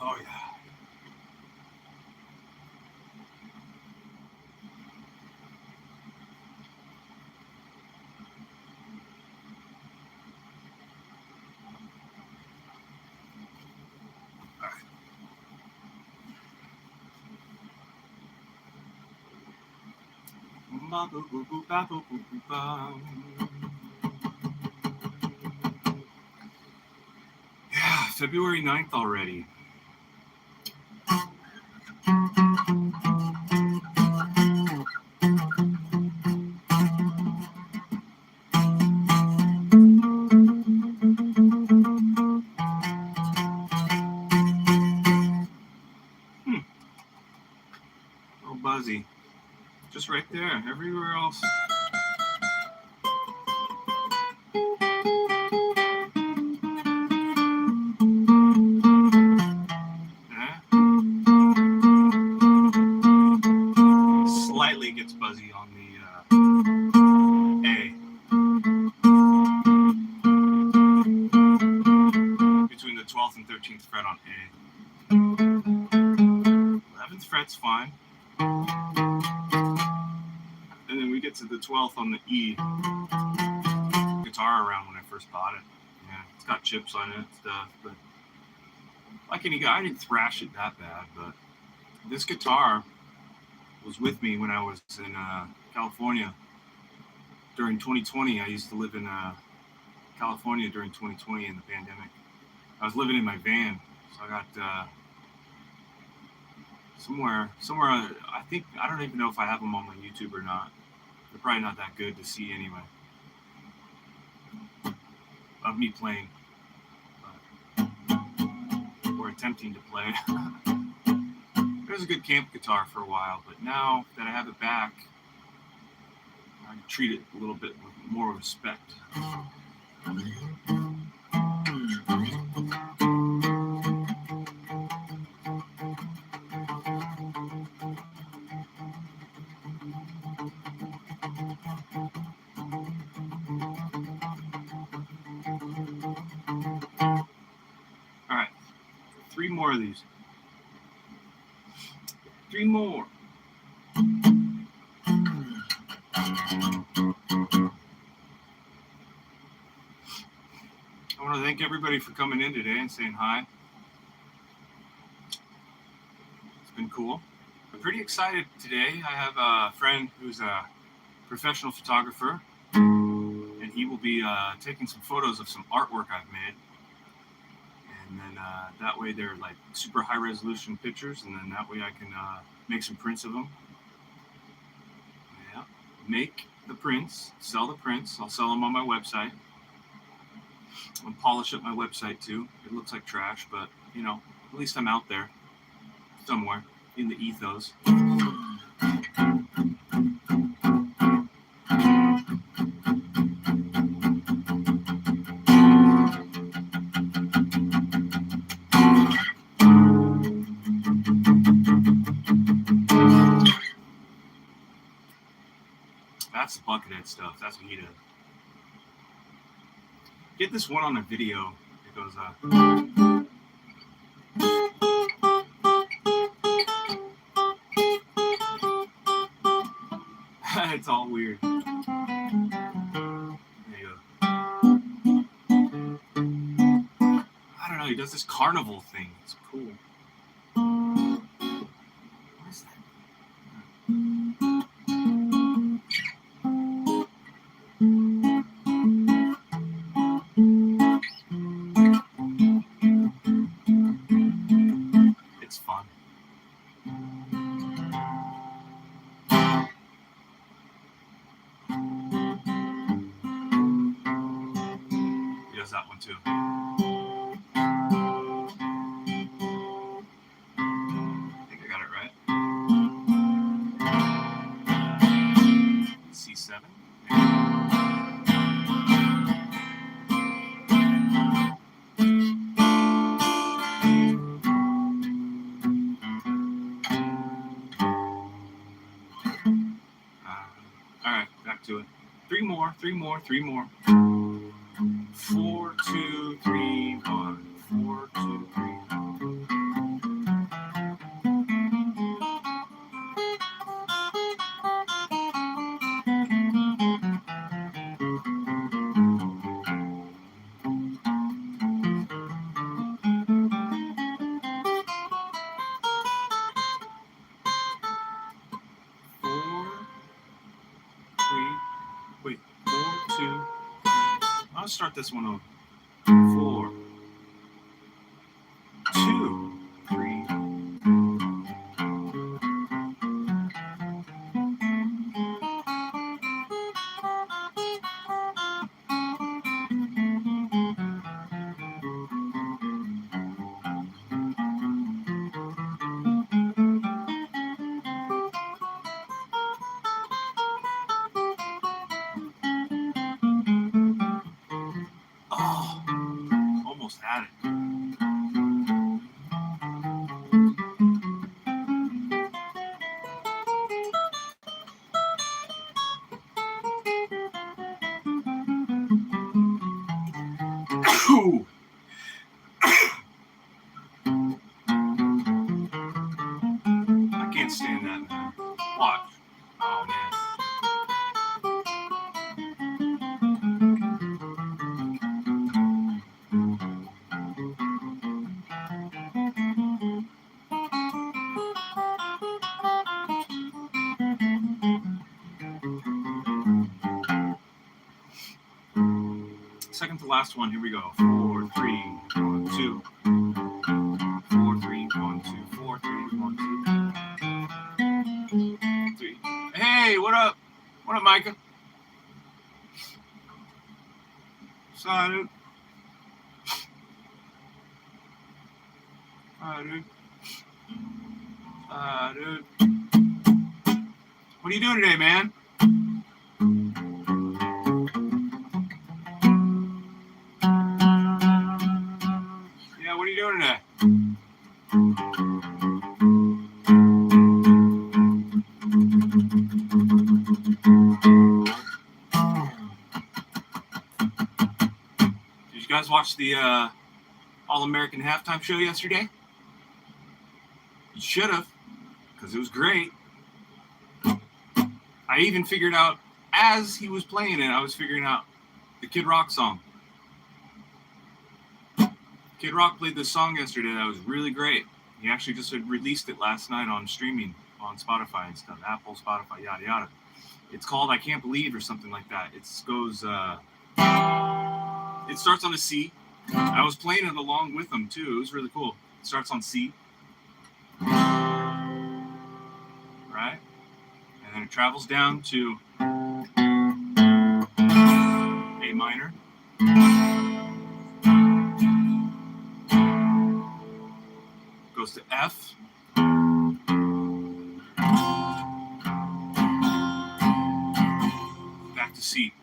Oh yeah. Yeah, February 9th already. Oh, buzzy. Just right there. Everywhere else. Slightly gets buzzy on the A. Between the 12th and 13th fret on A. 11th fret's fine. And then we get to the 12th on the E. Guitar around when I first bought it. Yeah, it's got chips on it and stuff, but like any guy, I didn't thrash it that bad, but this guitar was with me when I was in California during 2020. I used to live in California during 2020 in the pandemic. I was living in my van, so I got somewhere. I think, I don't even know if I have them on my YouTube or not. They're probably not that good to see anyway. Of me playing or attempting to play. It was a good camp guitar for a while, but now that I have it back, I treat it a little bit with more respect. All right, 3 more of these. 3 more. I want to thank everybody for coming in today and saying hi. It's been cool. I'm pretty excited today. I have a friend who's a professional photographer, and he will be taking some photos of some artwork I've made. And then that way they're like super high resolution pictures, and then that way I can make some prints of them. Yeah, make the prints, sell the prints. I'll sell them on my website. And polish up my website too. It looks like trash, but you know, at least I'm out there somewhere in the ethos. That's the Buckethead stuff. That's what he does. Get this one on a video. It goes, it's all weird. There you go. I don't know. He does this carnival thing. It's cool. What is that? It's fun. He does that one too. I think I got it right. C7. to it. Three more. 4, 2, 3, 1. 4, 2, 3. I'll start this one over. 4, 2, 3. Oh, almost had it. Ooh. I can't stand that, man. Watch. Oh, man. Second to last one. Here we go. 4, 3, 1, 2. 4, 3, 1, 2. 4, 3, 1, 2. 3. Hey, what up? What up, Micah? Salut. Salut. Salut. What are you doing today, man? Yeah, what are you doing today? Did you guys watch the All-American halftime show yesterday? You should have, because it was great. I even figured out, as he was playing it, I was figuring out the Kid Rock song. Kid Rock played this song yesterday that was really great. He actually just had released it last night on streaming on Spotify and stuff. Apple, Spotify, yada, yada. It's called I Can't Believe or something like that. It goes, it starts on a C. I was playing it along with him, too. It was really cool. It starts on C. Right? And then it travels down to A minor. Goes to F. Back to C.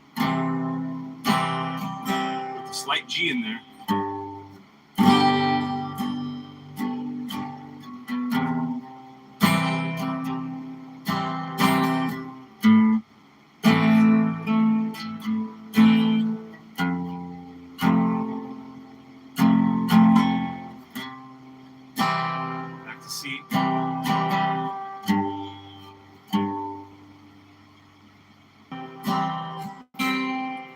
With a slight G in there. Back to C.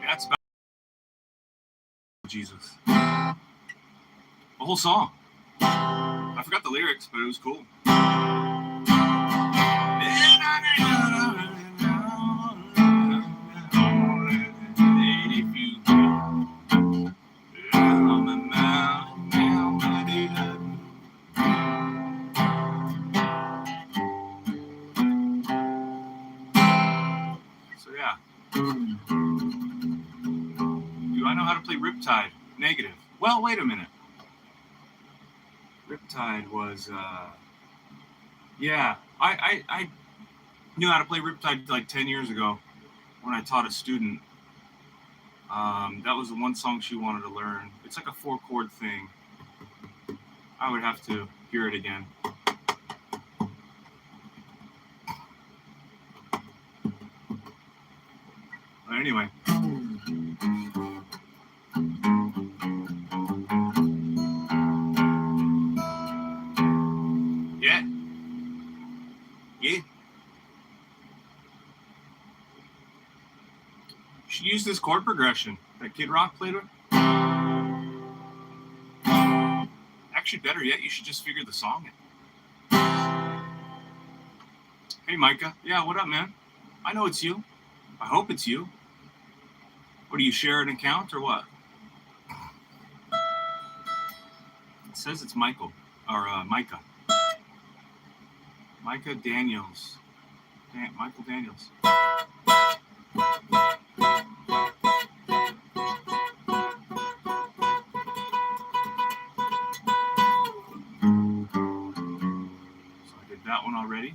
That's about Jesus. The whole song. I forgot the lyrics, but it was cool. So yeah. Do I know how to play Riptide? Negative. Well, wait a minute. Riptide was, yeah. I knew how to play Riptide like 10 years ago when I taught a student. That was the one song she wanted to learn. It's like a 4-chord thing. I would have to hear it again. Anyway. Yeah. You should use this chord progression that Kid Rock played with. Actually, better yet, you should just figure the song out. Hey, Micah. Yeah, what up, man? I know it's you. I hope it's you. What, do you share an account or what? It says it's Michael, or Micah. Micah Daniels. Michael Daniels. That one already.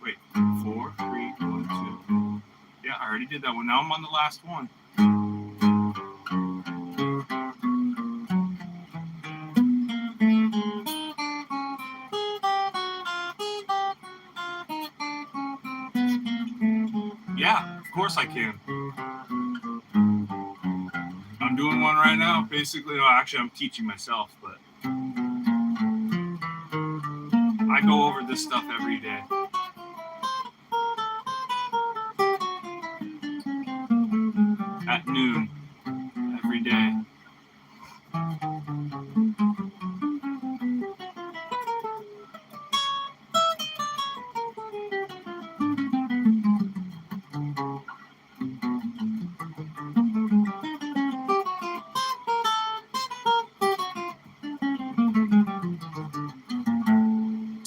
Wait, 4, 3, 1, 2. Yeah, I already did that one. Now I'm on the last one. Yeah, of course I can. I'm doing one right now. Basically, well, actually, I'm teaching myself, but I go over this stuff every day. At noon, every day.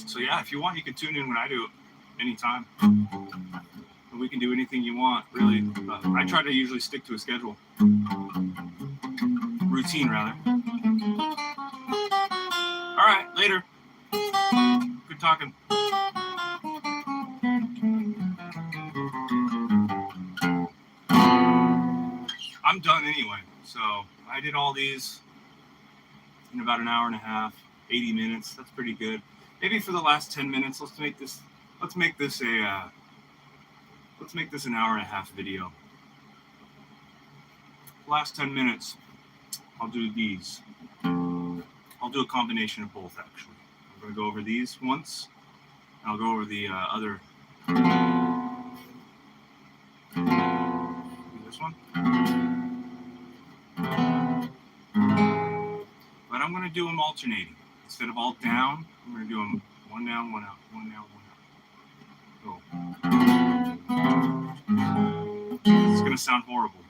So yeah, if you want, you can tune in when I do it anytime. And we can do anything you want, really. I try to usually stick to a schedule. Routine, rather. All right, later. Good talking. I'm done anyway. So I did all these in about an hour and a half, 80 minutes. That's pretty good. Maybe for the last 10 minutes, let's make this an hour and a half video. Last 10 minutes, I'll do these. I'll do a combination of both, actually. I'm going to go over these once, and I'll go over the other. This one. But I'm going to do them alternating. Instead of all down, I'm going to do them one down, one out, one down, one out. Go. It's going to sound horrible.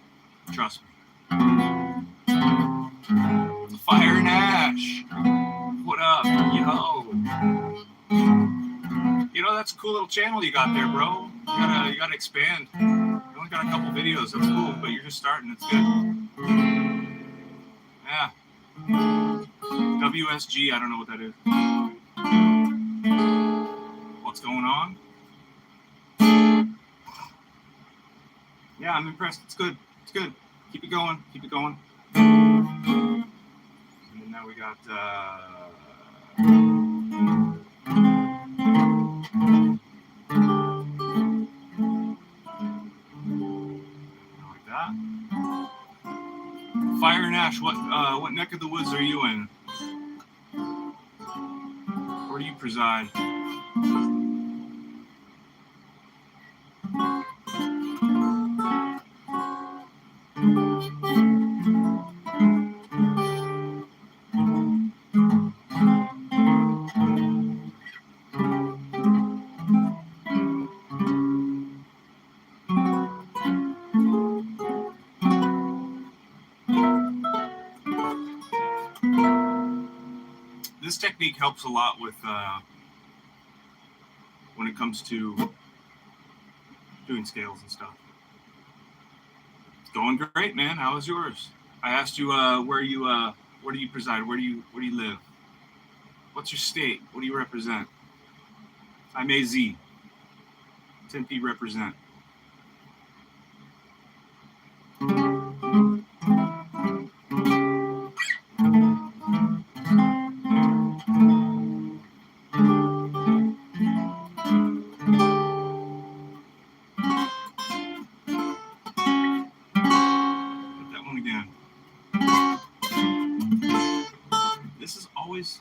Trust me. Fire and Ash. What up, yo? You know, that's a cool little channel you got there, bro. You gotta expand. You only got a couple videos. That's cool, but you're just starting. It's good. Yeah. WSG, I don't know what that is. What's going on? Yeah, I'm impressed. It's good. It's good. Keep it going. Keep it going. And then now we got like that. Fire and Ash, what neck of the woods are you in? Where do you preside? This technique helps a lot with when it comes to doing scales and stuff. It's going great, man. How was yours? I asked you where do you preside? Where do you live? What's your state? What do you represent? I'm AZ. Tempe represent. again. This is always.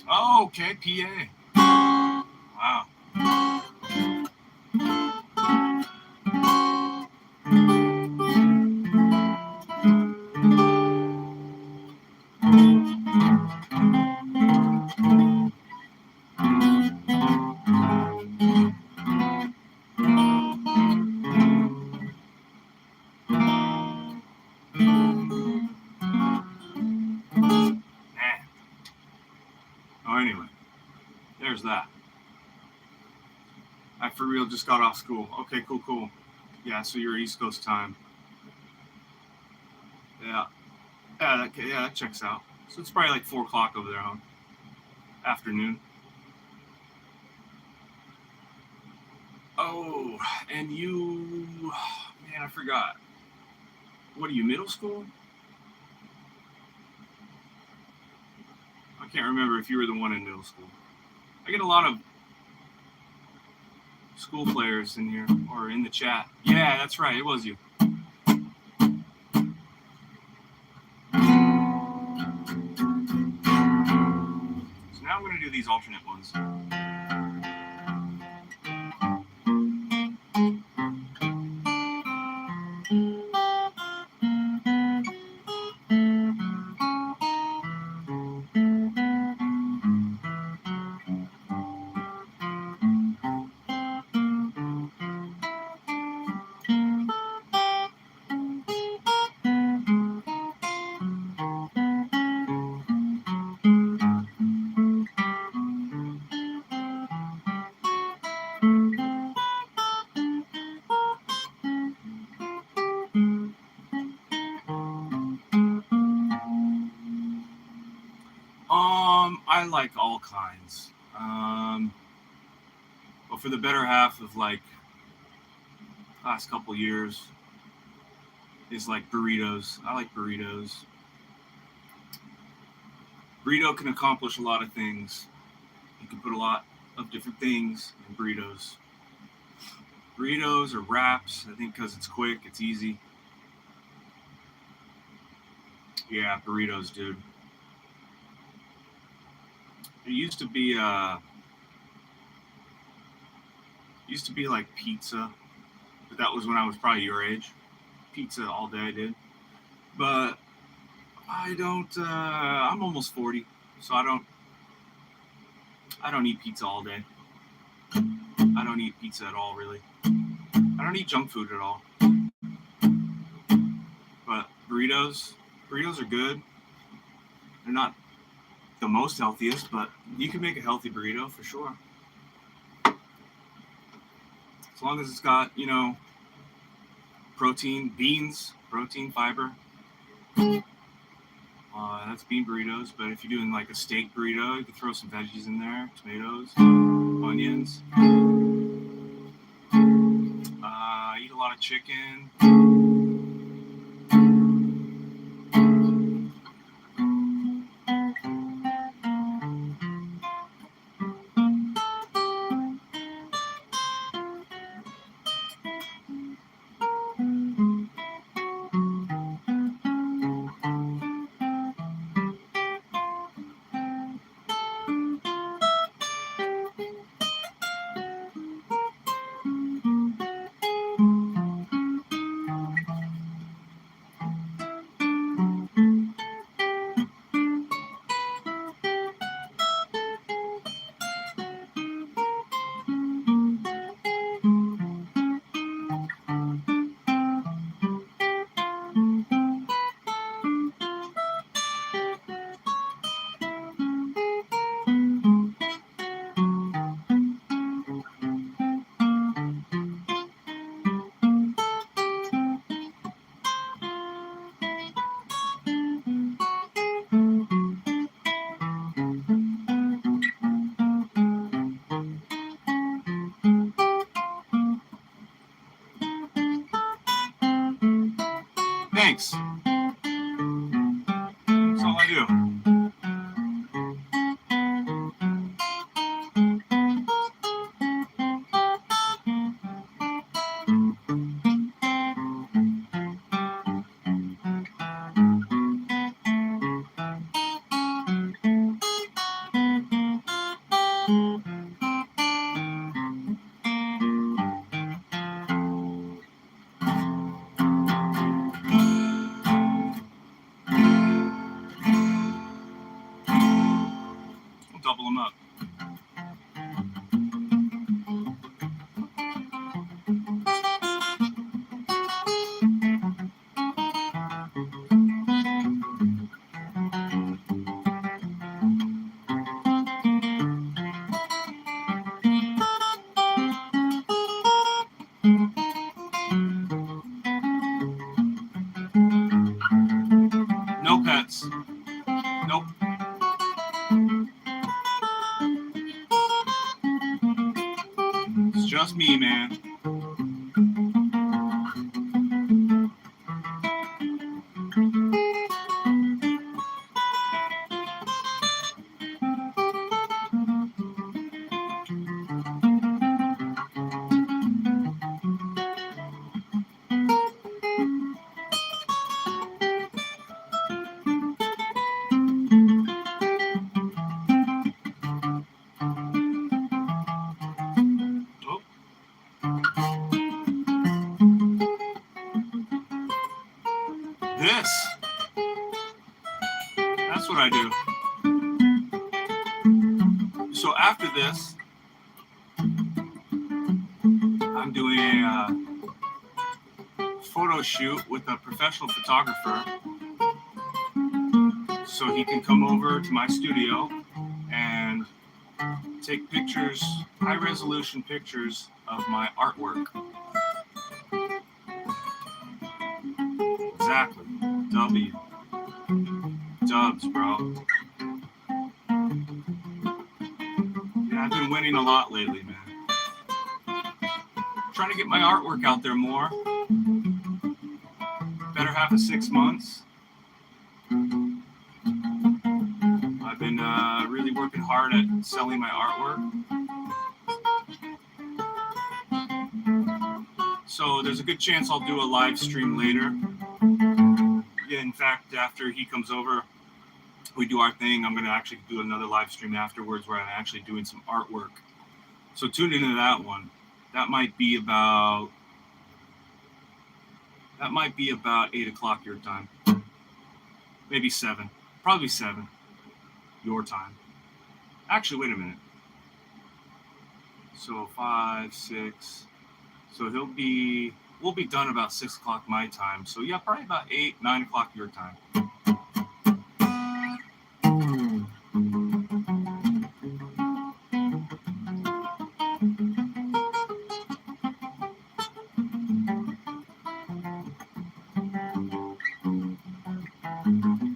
Oh, okay, PA. Wow. Oh, anyway, there's that. I for real just got off school. Okay, cool. Yeah, so you're East Coast time. Yeah, that checks out. So it's probably like 4 o'clock over there, huh? Afternoon. Oh, and you, man, I forgot. What are you, middle school? I can't remember if you were the one in middle school. I get a lot of school players in here or in the chat. Yeah, that's right. It was you. So now I'm going to do these alternate ones. I like all kinds. But for the better half of like last couple years is like burritos. I like burritos. Burrito can accomplish a lot of things. You can put a lot of different things in burritos. Burritos or wraps, I think because it's quick, it's easy. Yeah, burritos, dude. It used to be like pizza, but that was when I was probably your age. Pizza all day, dude. But I don't. I'm almost 40, so I don't eat pizza all day. I don't eat pizza at all, really. I don't eat junk food at all. But burritos are good. They're not the most healthiest, but you can make a healthy burrito for sure. As long as it's got, protein, beans, protein, fiber. That's bean burritos, but if you're doing like a steak burrito, you can throw some veggies in there, tomatoes, onions. Eat a lot of chicken. Thanks. That's all I I do. We'll double them up. No pets. Nope. It's just me, man. Oh. This. That's what I do. So after this, I'm doing a photo shoot with a professional photographer. So he can come over to my studio and take pictures, high resolution pictures of my artwork. Exactly. W. Dubs, bro. Yeah, I've been winning a lot lately, man. Trying to get my artwork out there more. Better half of 6 months. I've been really working hard at selling my artwork. So there's a good chance I'll do a live stream later. Yeah, in fact, after he comes over, we do our thing. I'm going to actually do another live stream afterwards where I'm actually doing some artwork. So tune into that one. That might be about 8 o'clock your time. Maybe 7. Probably 7 your time. Actually, wait a minute. So 5, 6. So we'll be done about 6 o'clock my time. So yeah, probably about 8, 9 o'clock your time.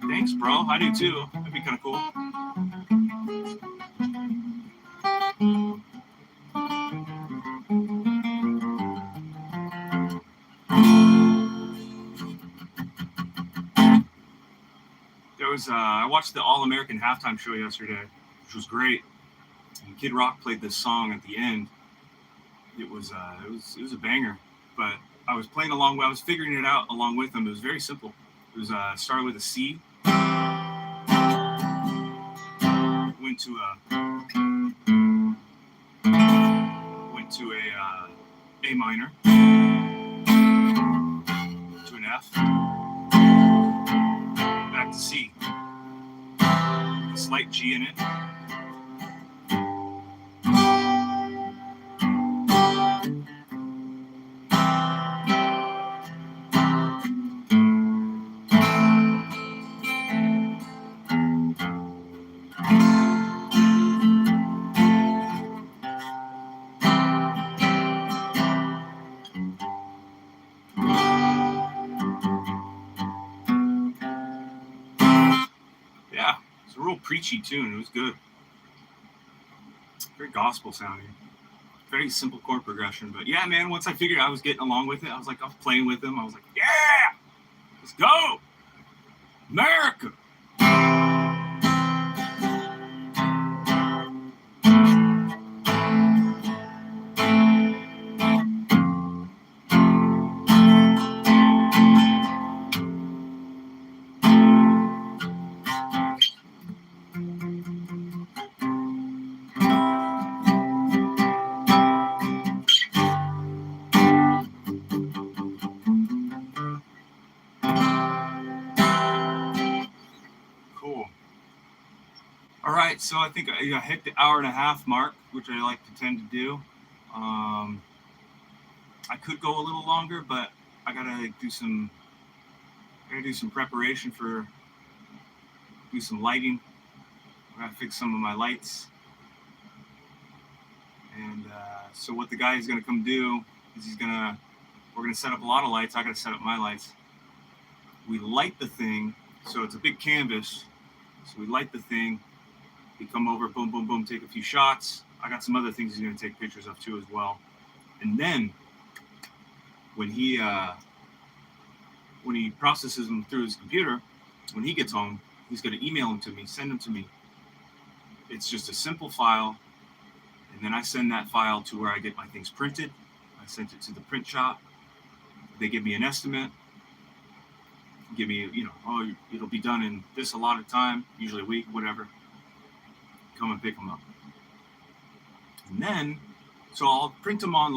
Thanks, bro. I do too. That'd be kind of cool. I watched the All-American halftime show yesterday, which was great. And Kid Rock played this song at the end. It was a banger. But I was playing along. I was figuring it out along with him. It was very simple. It was started with a C, went to a A minor, to an F, back to C, a slight G in it. Preachy tune. It was good. Very gospel sounding. Very simple chord progression. But yeah, man, once I figured I was getting along with it, I was playing with him. I was like, yeah, let's go. America. All right, so I think I hit the hour and a half mark, which I like to tend to do. I could go a little longer, but I gotta do some preparation for do some lighting. I gotta fix some of my lights, and so what the guy is gonna come do is we're gonna set up a lot of lights. I gotta set up my lights. We light the thing, so it's a big canvas. So we light the thing. We come over, boom, boom, boom, take a few shots. I got some other things he's gonna take pictures of too as well. And then when he processes them through his computer, when he gets home, he's gonna email them to me, send them to me. It's just a simple file, and then I send that file to where I get my things printed. I sent it to the print shop. They give me an estimate. Give me, it'll be done in this allotted time, usually a week, whatever. Come and pick them up. And then, so I'll print them on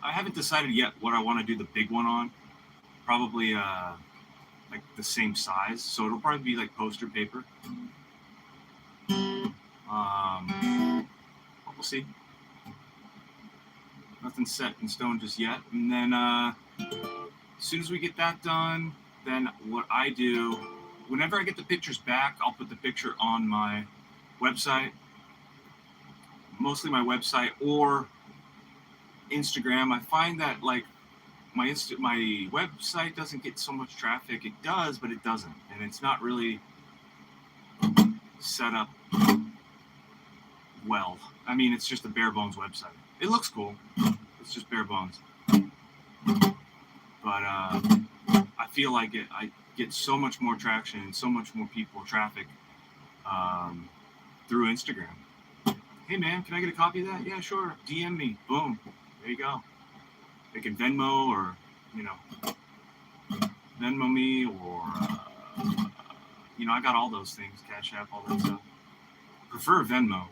I haven't decided yet what I want to do the big one on. Probably like the same size. So it'll probably be like poster paper. We'll see. Nothing's set in stone just yet. And then as soon as we get that done, then what I do, whenever I get the pictures back, I'll put the picture on my website, mostly my website or Instagram. I find that like my website doesn't get so much traffic. It does, but it doesn't, and it's not really set up well. I mean, it's just a bare bones website. It looks cool. It's just bare bones. But I feel like I get so much more traction and so much more traffic through Instagram. Hey man, can I get a copy of that? Yeah, sure. DM me. Boom. There you go. They can Venmo or, Venmo me or, I got all those things. Cash App, all that stuff. Prefer Venmo.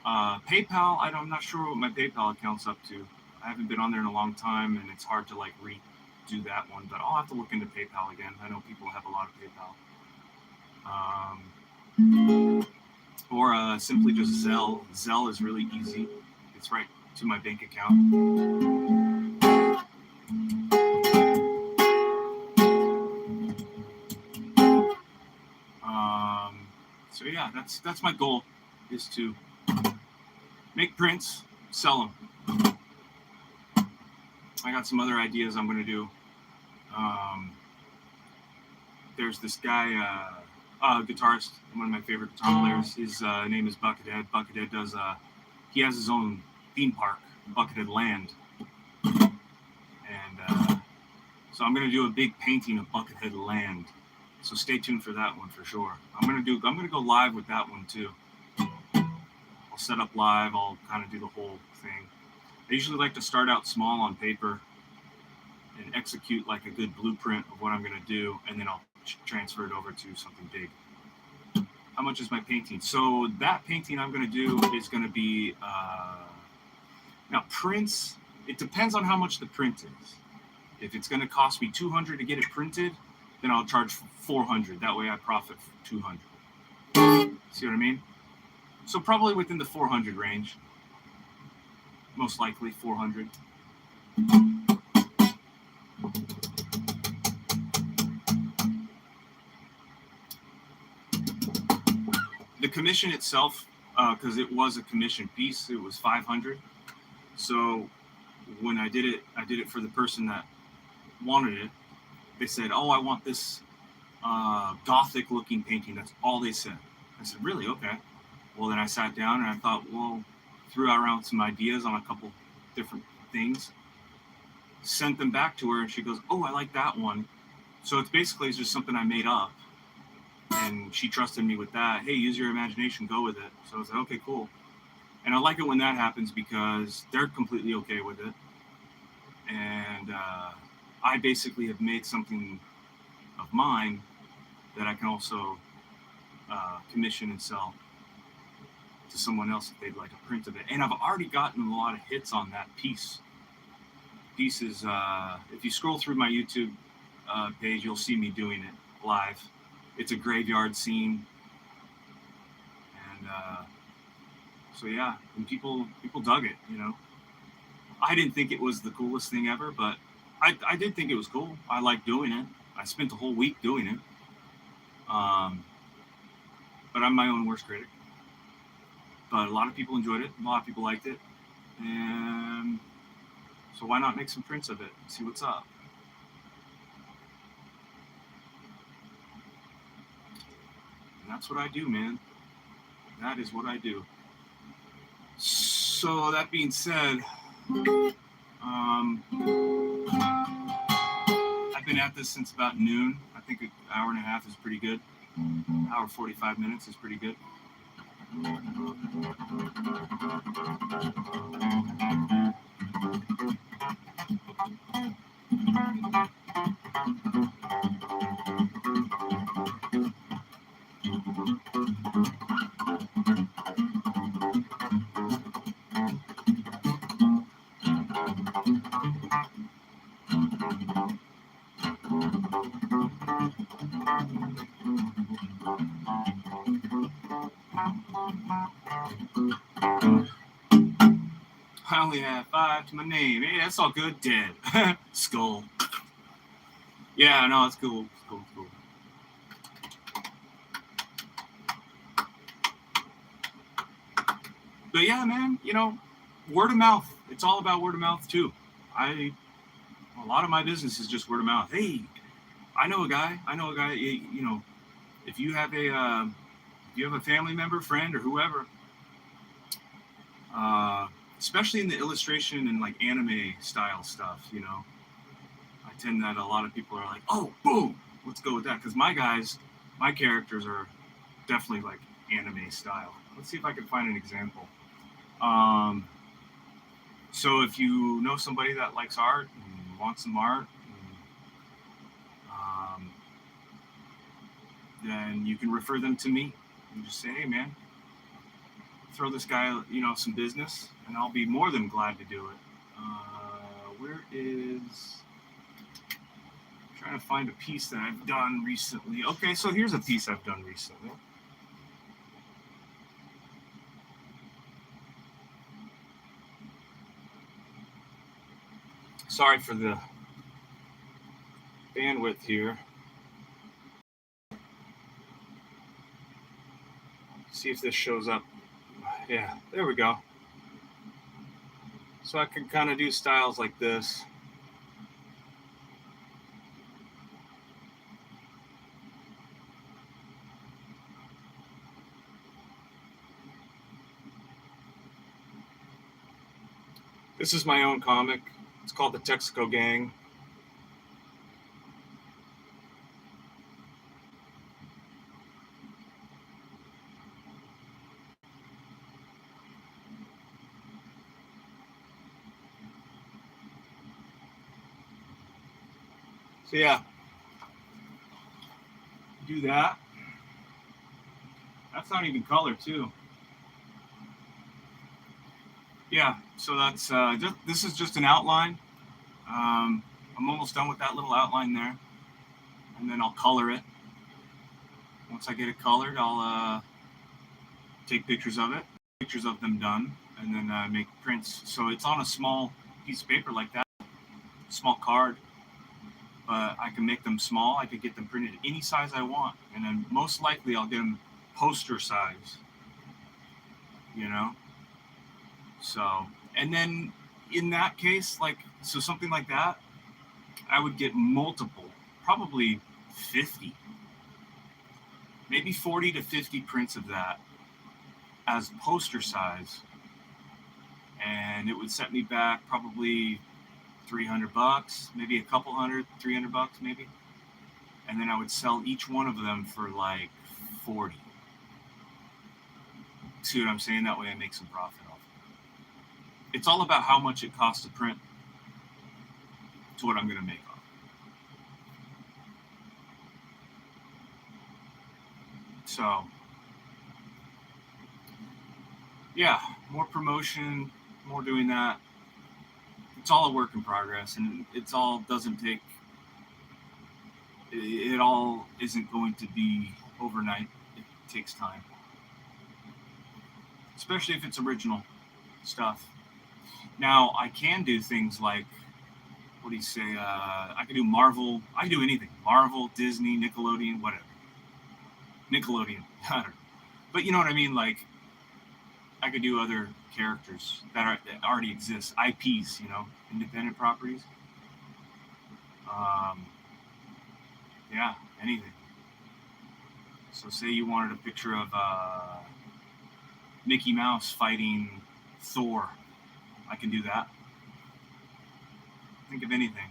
PayPal, I'm not sure what my PayPal account's up to. I haven't been on there in a long time, and it's hard to redo that one. But I'll have to look into PayPal again. I know people have a lot of PayPal. Or simply just Zelle. Zelle is really easy. It's right to my bank account. So yeah, that's my goal, is to make prints, sell them. I got some other ideas I'm going to do. There's this guy, guitarist, one of my favorite guitar players. His name is Buckethead. Buckethead does, he has his own theme park, Buckethead Land. And so I'm going to do a big painting of Buckethead Land. So stay tuned for that one for sure. I'm going to go live with that one too. I'll set up live. I'll kind of do the whole thing. I usually like to start out small on paper and execute like a good blueprint of what I'm going to do, and then I'll transfer it over to something big. How much is my painting? So that painting I'm going to do is going to be now prints. It depends on how much the print is. If it's going to cost me $200 to get it printed, then I'll charge $400. That way I profit $200. See what I mean? So probably within the 400 range. Most likely 400. The commission itself, because it was a commission piece, it was $500. So when I did it for the person that wanted it. They said, "Oh, I want this gothic-looking painting." That's all they said. I said, "Really? Okay." Well, then I sat down and I thought, threw around some ideas on a couple different things, sent them back to her, and she goes, "Oh, I like that one." So it's just something I made up, and she trusted me with that. Hey, use your imagination, go with it. So I was like, okay, cool. And I like it when that happens because they're completely okay with it. And I basically have made something of mine that I can also commission and sell to someone else if they'd like a print of it. And I've already gotten a lot of hits on that piece. Piece is, if you scroll through my YouTube page, you'll see me doing it live. It's a graveyard scene. And so yeah, and people dug it. You know, I didn't think it was the coolest thing ever, but I did think it was cool. I liked doing it. I spent the whole week doing it. But I'm my own worst critic. But a lot of people enjoyed it. A lot of people liked it. And so why not make some prints of it? See what's up. And that's what I do, man. That is what I do. So that being said, I've been at this since about noon. I think an hour and a half is pretty good. Hour 45 minutes is pretty good. I only have 5 to my name. Hey, that's all good. Dead. Skull. Yeah, no, it's cool. It's cool. It's cool. But yeah, man, you know, word of mouth. It's all about word of mouth too. A lot of my business is just word of mouth. Hey, I know a guy. You know, if you have a family member, friend, or whoever, especially in the illustration and like anime style stuff, you know, I tend that a lot of people are like, oh, boom, let's go with that. Because my characters are definitely like anime style. Let's see if I can find an example. So if you know somebody that likes art and wants some art, then you can refer them to me and just say, hey, man, throw this guy, you know, some business, and I'll be more than glad to do it. Where is... I'm trying to find a piece that I've done recently. Okay, so here's a piece I've done recently. Sorry for the bandwidth here. See if this shows up. Yeah, there we go. So I can kind of do styles like this. This is my own comic. It's called The Texaco Gang. So yeah, do that. That's not even color too. Yeah, so that's this is just an outline. I'm almost done with that little outline there, and then I'll color it. Once I get it colored, I'll take pictures of it, pictures of them done, and then make prints. So it's on a small piece of paper like that, small card. But I can make them small. I could get them printed any size I want, and then most likely I'll get them poster size. You know. So, and then in that case, like, so something like that, I would get multiple, probably 50, maybe 40 to 50 prints of that as poster size. And it would set me back probably $300, maybe a couple hundred, $300 maybe. And then I would sell each one of them for like 40. See what I'm saying? That way I make some profit off it. It's all about how much it costs to print to what I'm going to make off it. So, yeah, more promotion, more doing that. It's all a work in progress, and it's all doesn't take, it all isn't going to be overnight. It takes time. especially if it's original stuff. Now, I can do things like, what do you say? I can do Marvel. I can do anything. Marvel, Disney, Nickelodeon, whatever. Nickelodeon. I don't know. But you know what I mean? Like, I could do other characters that already exist. IPs, you know, independent properties. Yeah, anything. So say you wanted a picture of Mickey Mouse fighting Thor. I can do that. Think of anything.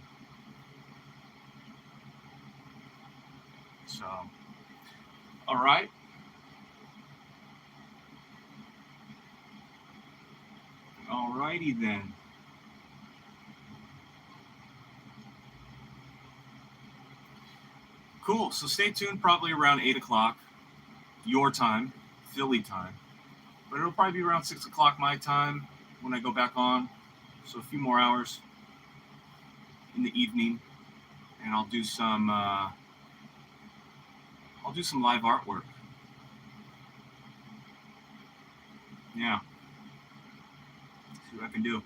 So, all right. All righty then. Cool. So stay tuned. Probably around 8 o'clock, your time, Philly time. But it'll probably be around 6 o'clock my time when I go back on. So a few more hours in the evening, and I'll do some live artwork. Yeah. See what I can do.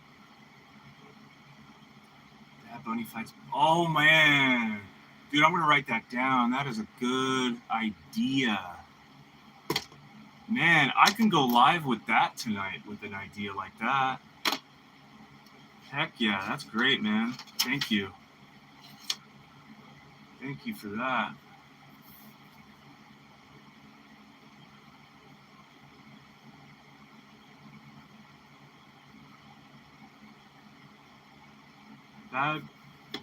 Bad Bunny fights. Oh man, dude, I'm gonna write that down. That is a good idea. Man, I can go live with that tonight with an idea like that. Heck yeah, that's great, man. Thank you. Thank you for that.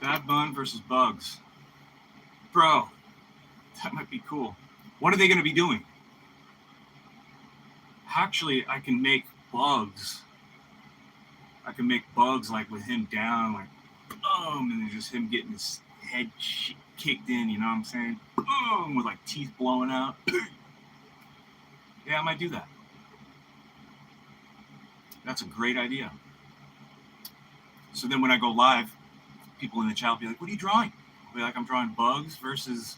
Bad Bun versus Bugs. Bro, that might be cool. What are they going to be doing? Actually, I can make Bugs. I can make Bugs like with him down, like boom, and then just him getting his head kicked in, you know what I'm saying? Boom, with like teeth blowing out. Yeah, I might do that. That's a great idea. So then when I go live, people in the chat will be like, what are you drawing? I'll be like, I'm drawing Bugs versus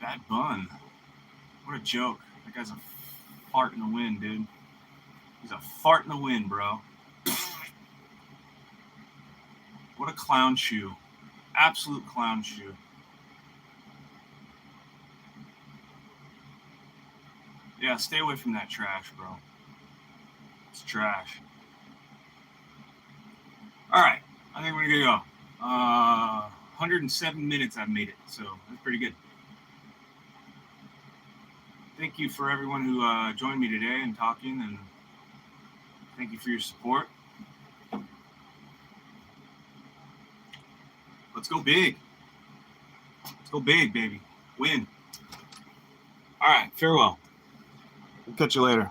Bad Bun. What a joke. That guy's a fart in the wind, dude. He's a fart in the wind, bro. What a clown shoe. Absolute clown shoe. Yeah, stay away from that trash, bro. It's trash. All right, I think we're gonna go. 107 minutes I've made it, so that's pretty good. Thank you for everyone who joined me today and talking, and thank you for your support. Let's go big. Let's go big, baby. Win. All right, farewell. We'll catch you later.